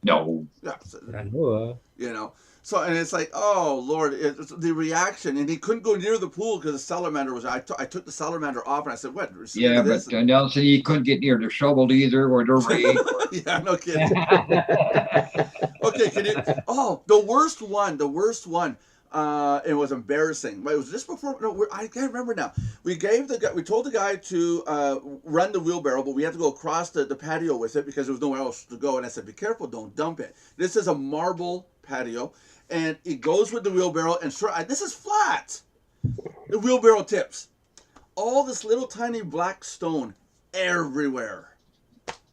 No. Yeah. I know. You know. So, and it's like, oh Lord, it's the reaction, and he couldn't go near the pool because the salamander was. I took the salamander off, and I said, "What?" Yeah, but Nelson, he couldn't get near the shovel either, or the rake. Yeah, no kidding. Okay, can you? Oh, the worst one. It was embarrassing. But it was just before. No, I can't remember now. We told the guy to run the wheelbarrow, but we had to go across the patio with it because there was nowhere else to go. And I said, "Be careful, don't dump it." This is a marble patio, and it goes with the wheelbarrow. And this is flat. The wheelbarrow tips. All this little tiny black stone everywhere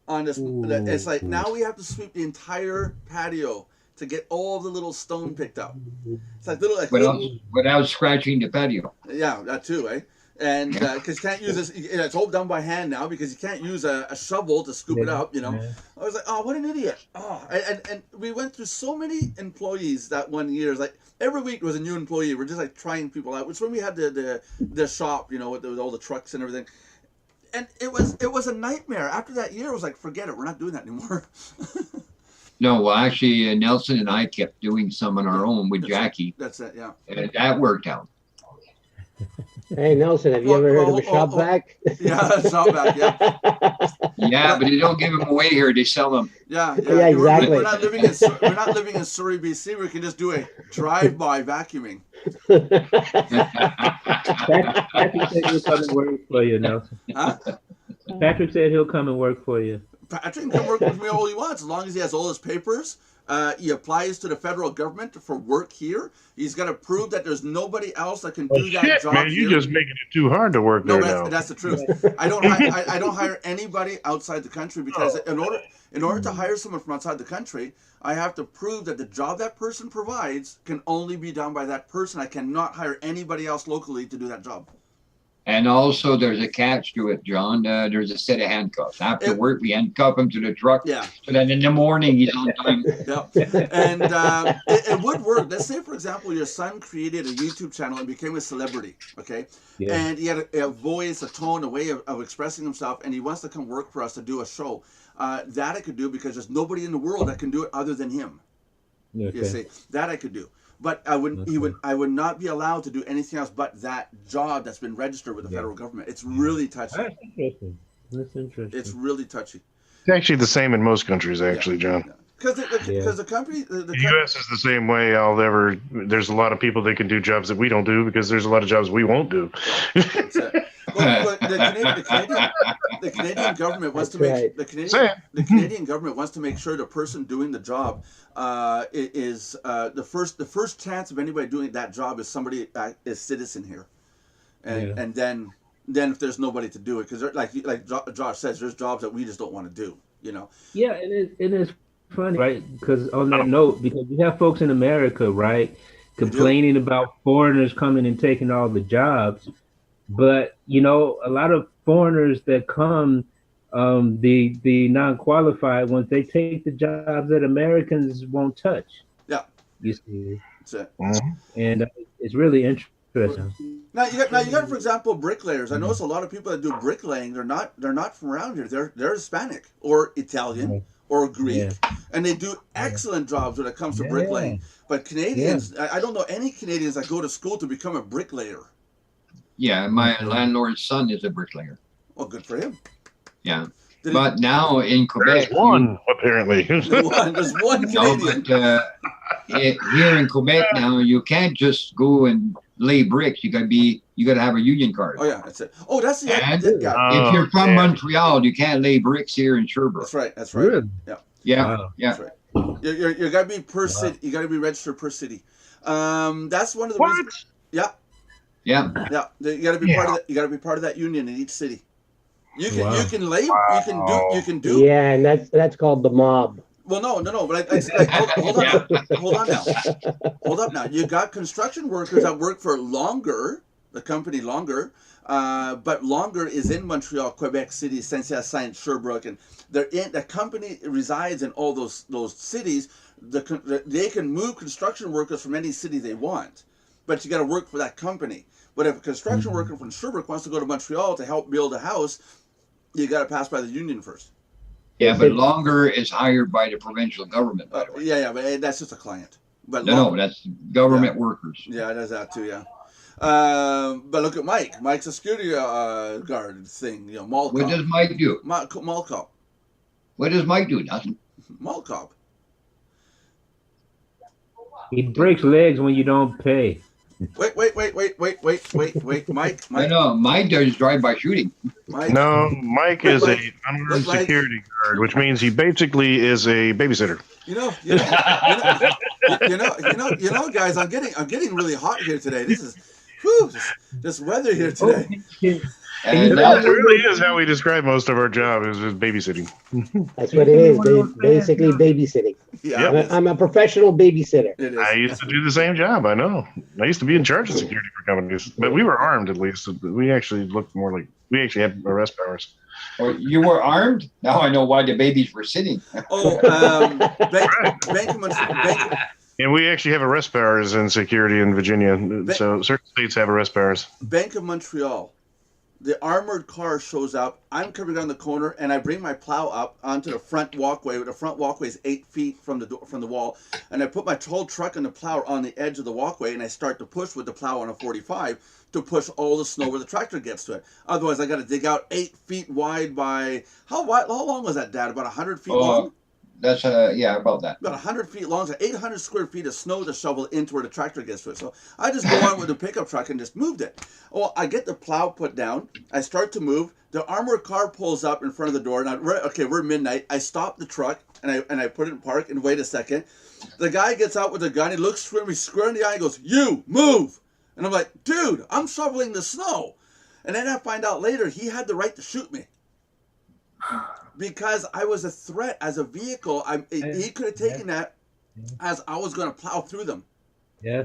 on this. It's like now we have to sweep the entire patio to get all the little stone picked up. It's like little, without scratching the patio. yeah, that too, eh? And because you can't use this, it's all done by hand now because you can't use a shovel to scoop it up. You know, I was like, oh, what an idiot! Oh, and we went through so many employees that 1 year. It's like every week was a new employee. We're just like trying people out. Which when we had the shop, you know, with all the trucks and everything, and it was a nightmare. After that year, it was like, forget it, we're not doing that anymore. No, well, actually, Nelson and I kept doing some on our own with Jackie. That's it, yeah. And that worked out. Hey, Nelson, have you ever heard of a shop vac? Yeah, shop vac, yeah. Yeah, but they don't give them away here. They sell them. Yeah, Yeah, exactly. We're not living in Surrey, BC. We can just do a drive-by vacuuming. Patrick said he'll come and work for you, Nelson. Huh? Patrick said he'll come and work for you. Patrick can come work with me all he wants, as long as he has all his papers. He applies to the federal government for work here. He's got to prove that there's nobody else that can do that job. Man, you're just making it too hard to work there now. That's the truth. I don't hire anybody outside the country because in order to hire someone from outside the country, I have to prove that the job that person provides can only be done by that person. I cannot hire anybody else locally to do that job. And also, there's a catch to it, John. There's a set of handcuffs. After work, we handcuff him to the truck. Yeah. So then in the morning, he's on time. Yeah. And it would work. Let's say, for example, your son created a YouTube channel and became a celebrity, okay? Yeah. And he had a voice, a tone, a way of expressing himself, and he wants to come work for us to do a show. That I could do because there's nobody in the world that can do it other than him. Okay. You see, that I could do. But I would not be allowed to do anything else but that job that's been registered with the federal government. It's really touchy. That's interesting. That's interesting. It's really touchy. It's actually the same in most countries, actually, John. Because the company, the U.S. is the same way. There's a lot of people that can do jobs that we don't do because there's a lot of jobs we won't do. Well, the Canadian government wants to make the Canadian government wants to make sure the person doing the job is the first chance of anybody doing that job is somebody is citizen here, and then if there's nobody to do it because like Josh says, there's jobs that we just don't want to do. You know. Yeah, it is funny, right? Because on that note, because you have folks in America, right, complaining about foreigners coming and taking all the jobs. But, you know, a lot of foreigners that come, the non-qualified ones, they take the jobs that Americans won't touch. Yeah. You see. That's it. And it's really interesting. Now you got, for example, bricklayers. I notice a lot of people that do bricklaying, they're not from around here. They're Hispanic or Italian or Greek. And they do excellent jobs when it comes to bricklaying. But Canadians, I don't know any Canadians that go to school to become a bricklayer. Yeah, my landlord's son is a bricklayer. Well, good for him. Yeah. But now in Quebec... There's one, apparently. There's one Canadian. No, but here in Quebec now, you can't just go and lay bricks. You gotta have a union card. Oh, yeah, that's it. Oh, that's the... And if you're from Montreal, you can't lay bricks here in Sherbrooke. That's right. Really? Yeah. Yeah, That's right. You gotta be per city. You gotta be registered per city. That's one of the reasons... Yeah. Yeah. Yeah. You got to be part of that. You got to be part of that union in each city. You can labor. You can do. Yeah, and that's called the mob. Well, no. But hold up now. You got construction workers that work for Longer, the company Longer, but Longer is in Montreal, Quebec City, Saint-Hyacinthe, Sherbrooke, and the company resides in all those cities. They can move construction workers from any city they want, but you got to work for that company. But if a construction worker from Sherbrooke wants to go to Montreal to help build a house, you got to pass by the union first. Yeah, but Longer is hired by the provincial government, by the way. Yeah, but that's just a client. But no, that's government workers. Yeah, it does that too, yeah. But look at Mike. Mike's a security guard thing, you know, mall cop. What does Mike do? Mall cop. What does Mike do? Nothing. Mall cop. He breaks legs when you don't pay. Wait, Mike. I know, Mike does drive-by shooting. No, Mike is an unarmed security guard, which means he basically is a babysitter. You know, guys, I'm getting really hot here today. This is, this weather here today. And That now, really is how we describe most of our job is babysitting. That's what it is. Basically babysitting. Yeah, Yep. I'm a professional babysitter. it is. I used to do the same job. I know. I used to be in charge of security for companies, but we were armed at least. We actually looked more like we actually had arrest powers. or you were armed. Now I know why the babies were sitting. Oh, Bank, And we actually have arrest powers in security in Virginia. So certain states have arrest powers. Bank of Montreal. The armored car shows up. I'm coming down the corner, and I bring my plow up onto the front walkway. The front walkway is 8 feet from the wall, and I put my whole truck and the plow on the edge of the walkway, and I start to push with the plow on a 45 to push all the snow where the tractor gets to it. Otherwise, I got to dig out 8 feet wide by how long was that, Dad? About 100 feet long. That's yeah, about that. About 100 feet long, so 800 square feet of snow to shovel into where the tractor gets to it. So I just go on with the pickup truck and just moved it. Well, I get the plow put down. I start to move. The armored car pulls up in front of the door. Now, we're midnight. I stop the truck and I put it in park and wait a second. The guy gets out with a gun. He looks me square in the eye and goes, "You move!" And I'm like, "Dude, I'm shoveling the snow." And then I find out later he had the right to shoot me. Because I was a threat as a vehicle. He could have taken that as I was going to plow through them. Yeah.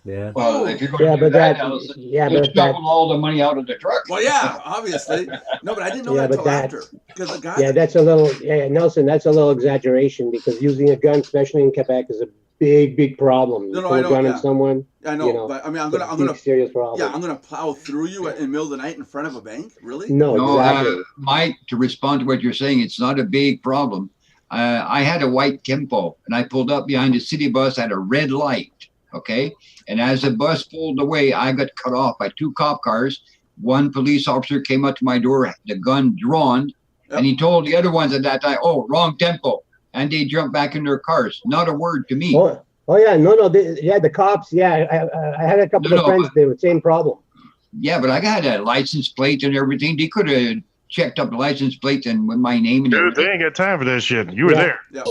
Yeah. Well, if you're going Yeah, to do but that, that, Allison, yeah, just but that, shovel all the money out of the truck. Well, yeah, obviously. No, but I didn't know Yeah, that but until that- after. Because the guy. yeah, that's a little, yeah, Nelson, that's a little exaggeration because using a gun, especially in Quebec, is a big problem. No, You no, pull I a know, gun yeah. on someone, I know, you know, but I mean, I'm it's a gonna, big, serious problem. yeah, I'm gonna plow through you in the middle of the night in front of a bank. Really? No, No, exactly. Mike, to respond to what you're saying, it's not a big problem. I had a white Tempo, and I pulled up behind the city bus at a red light, okay? And as the bus pulled away, I got cut off by 2 cop cars. One police officer came up to my door, the gun drawn, and he told the other ones at that time, "Oh, wrong tempo." And they jumped back in their cars. Not a word to me. Oh yeah, no, the cops, yeah, I had a couple No, of friends, they were same problem. Yeah, but I got a license plate and everything. They could have checked up the license plate and with my name and Dude, everything. they ain't got time for that shit. You were Yeah. there. Yeah.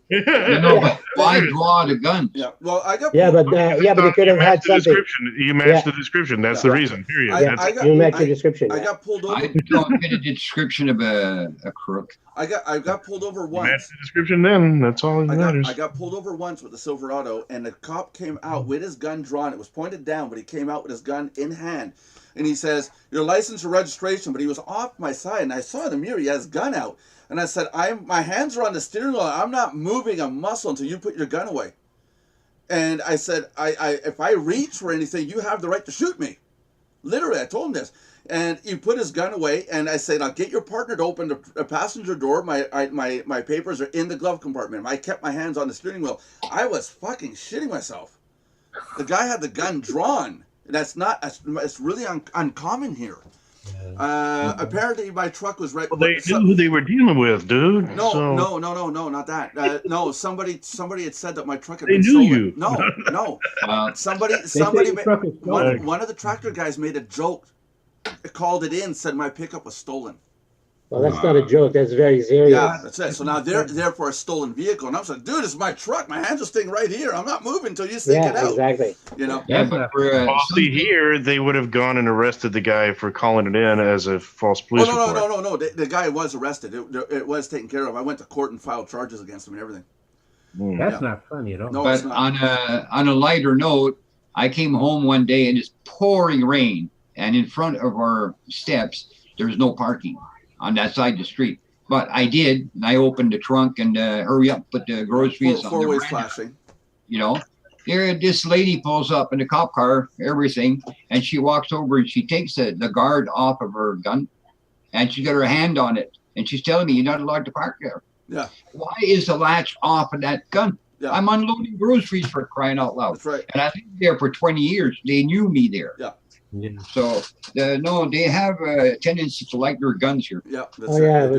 You know, but why draw the gun? Yeah. Well, I got. Yeah, but you could have had matched the something. description. You matched Yeah. the description. That's Yeah. the reason. Period. I got. You match I- your description. I yeah. got pulled over. I don't fit a description of a crook. I got pulled over You once. matched the description. Then that's all that matters. I got pulled over once with the Silverado, and the cop came out with his gun drawn. It was pointed down, but he came out with his gun in hand. And he says, "Your license or registration," but he was off my side, and I saw in the mirror he has his gun out. And I said, my hands are on the steering wheel. I'm not moving a muscle until you put your gun away. And I said, if I reach for anything, you have the right to shoot me. Literally, I told him this. And he put his gun away, and I said, "Now get your partner to open the passenger door. My papers are in the glove compartment." I kept my hands on the steering wheel. I was fucking shitting myself. The guy had the gun drawn. That's not. It's really uncommon here. Apparently, my truck was right. Well, they knew who they were dealing with, dude. No, so. no, not that. No, somebody had said that my truck had They been knew stolen. you. No. Somebody They say your truck is stolen. one of the tractor guys made a joke, called it in, said my pickup was stolen. Well, that's not a joke. That's very serious. Yeah, that's it. So now they're there for a stolen vehicle, and I'm saying, "Dude, it's my truck. My hands are staying right here. I'm not moving until you stake it out." Exactly. You know. Yeah, but for Well, see, here they would have gone and arrested the guy for calling it in as a false police report. No. The guy was arrested. It was taken care of. I went to court and filed charges against him and everything. Mm. That's not funny at all. No, it's But not. on a lighter note, I came home one day and it's pouring rain, and in front of our steps there's no parking on that side of the street. But I did, and I opened the trunk and hurry up, put the groceries on Four the ways veranda, flashing. you know. Here, this lady pulls up in the cop car, everything, and she walks over and she takes the guard off of her gun, and she's got her hand on it, and she's telling me, "You're not allowed to park there." Yeah. Why is the latch off of that gun? Yeah. I'm unloading groceries, for crying out loud. That's right. And I lived there for 20 years. They knew me there. Yeah. Yeah. So, no, they have a tendency to like their guns here. Yeah. That's Oh right. yeah, They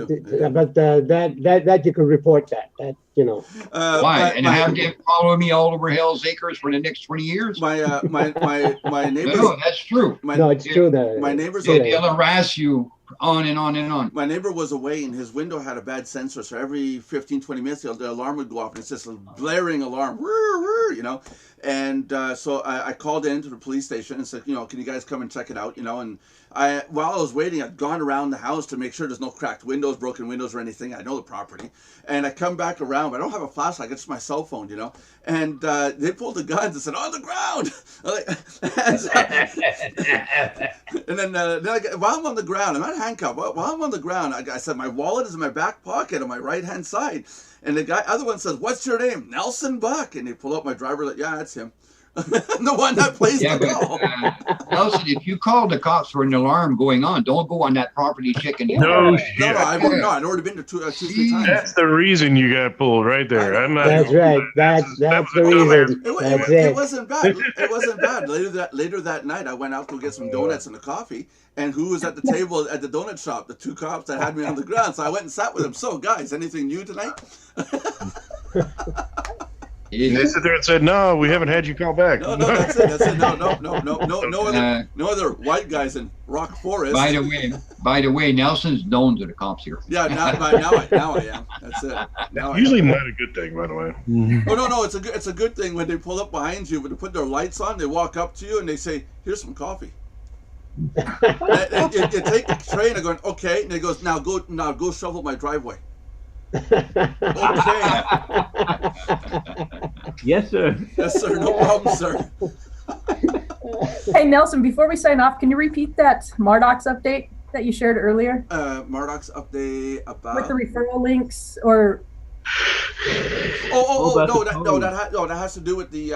but, do. They do. that you could report that you know. Why? My- And my- have them follow me all over Hell's Acres for the next 20 years? My neighbors. No, that's true. My, It's true that my neighbors. They'll harass you on and on and on. My neighbor was away and his window had a bad sensor, so every 15-20 minutes the alarm would go off, and it's just a blaring alarm, you know. And so I called into the police station and said, "Can you guys come and check it out?" And while I was waiting, I'd gone around the house to make sure there's no cracked windows, broken windows, or anything. I know the property, and I come back around, but I don't have a flashlight. It's my cell phone, you know. And they pulled the guns and said, "On the ground!" And then while I'm on the ground, I'm not handcuffed. While I'm on the ground, I said, "My wallet is in my back pocket on my right-hand side." And the other one says, "What's your name?" "Nelson Buck." And they pull up my driver. Like, yeah, that's him. The one that plays the call. Nelson, if you call the cops for an alarm going on, don't go on that property chicken. No shit. No, I'd already been to two, 3 times. That's the reason you got pulled right there. I'm not. That's right. That's the reason. It wasn't bad. It wasn't bad. Later that night, I went out to get some donuts and a coffee. And who was at the table at the donut shop? The 2 cops that had me on the ground. So I went and sat with them. So, guys, anything new tonight? They sit there and said, "No, we haven't had you call back." No, that's it. No other white guys in Rock Forest. By the way, Nelson's known to the cops here. Yeah, now I am. That's it. Usually not a good thing, by the way. Oh no, it's a good thing when they pull up behind you, when they put their lights on, they walk up to you and they say, "Here's some coffee." you take the tray and they're going, "Okay," and he goes, now go shovel my driveway." Okay. Yes, sir. Yes, sir. No problem, sir. Hey, Nelson, before we sign off, can you repeat that Mardox update that you shared earlier? Mardox update about with the referral links or? That has to do with the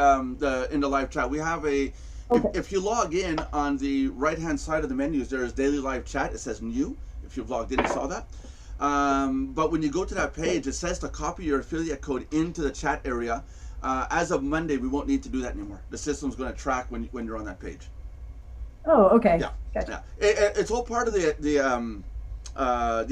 in the live chat. We have a. Okay. If you log in on the right-hand side of the menus, there is daily live chat. It says new. If you've logged in, you saw that. But when you go to that page, it says to copy your affiliate code into the chat area. As of Monday, we won't need to do that anymore. The system's going to track when you're on that page. Oh, okay. Yeah, gotcha. Yeah. It's all part of the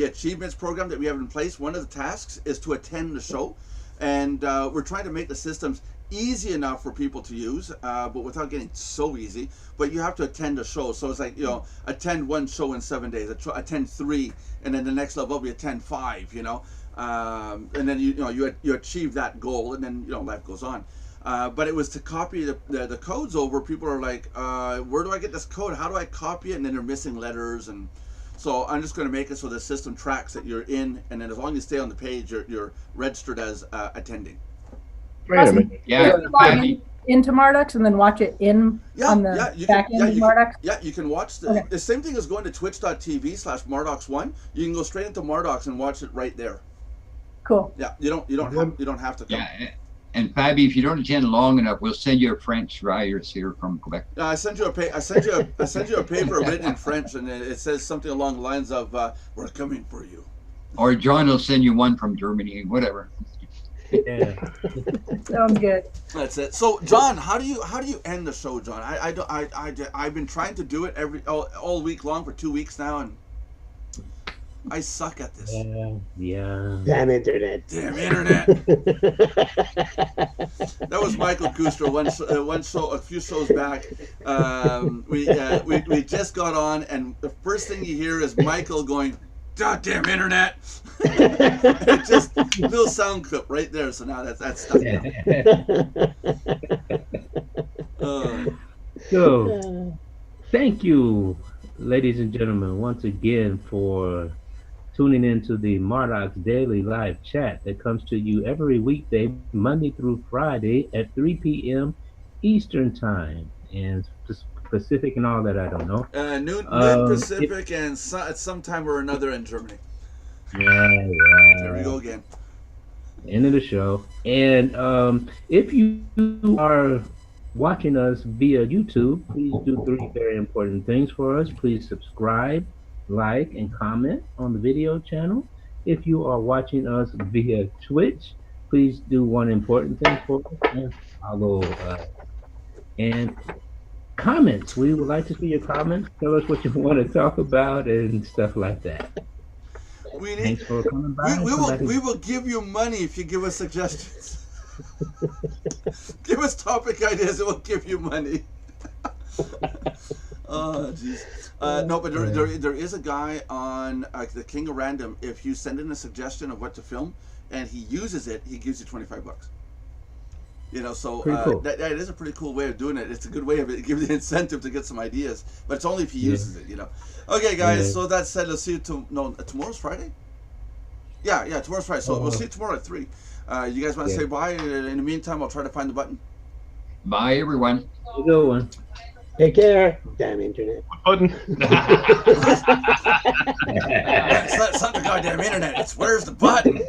achievements program that we have in place. One of the tasks is to attend the show, and we're trying to make the systems easy enough for people to use, but without getting so easy. But you have to attend a show, so it's like, you know, attend 1 show in 7 days, attend 3, and then the next level will be attend 5. You know, and then you achieve that goal, and then life goes on. But it was to copy the codes over. People are like, where do I get this code? How do I copy it? And then they're missing letters, and so I'm just going to make it so the system tracks that you're in, and then as long as you stay on the page, you're registered as attending. Wait a minute. Yeah. Log into Mardox and then watch it on the back end of Mardox? Yeah, you can watch the same thing as going to twitch.tv/Mardox1. You can go straight into Mardox and watch it right there. Cool. Yeah, you don't have to come. Yeah. And Fabi, if you don't attend long enough, we'll send you a French virus here from Quebec. I send you a paper written in French, and it says something along the lines of "We're coming for you." Or John will send you one from Germany, whatever. Yeah. Sounds good. That's it. So, John, how do you end the show, John? I've been trying to do it all week long for 2 weeks now, and I suck at this. Yeah. Damn internet. Damn internet. That was Michael Kuster a few shows back. We just got on, and the first thing you hear is Michael going, "God damn internet." It just little sound clip right there. So now that's stuck now. So, thank you, ladies and gentlemen, once again for tuning into the Mardox Daily Live Chat that comes to you every weekday, Monday through Friday at 3 p.m. Eastern Time. And Pacific and all that, I don't know. Noon Pacific and at some time or another in Germany. Yeah. There we go again. End of the show. And if you are watching us via YouTube, please do 3 very important things for us. Please subscribe, like, and comment on the video channel. If you are watching us via Twitch, please do 1 important thing for us, and follow us. And comments. We would like to see your comments. Tell us what you want to talk about and stuff like that. Thanks for coming by. We will give you money if you give us suggestions. Give us topic ideas and we'll give you money. Oh, jeez. No, but there is a guy on the King of Random. If you send in a suggestion of what to film and he uses it, he gives you $25. You know, so Pretty cool. that is a pretty cool way of doing it. It's a good way of giving the incentive to get some ideas, but it's only if he uses it, you know. Okay, guys. Yeah. So that said, let's see you tomorrow's Friday. Yeah, tomorrow's Friday. So we'll see you tomorrow at 3. You guys want to say bye? In the meantime, I'll try to find the button. Bye, everyone. Have a good one. Take care. Damn internet. Button. It's not the goddamn internet. It's where's the button?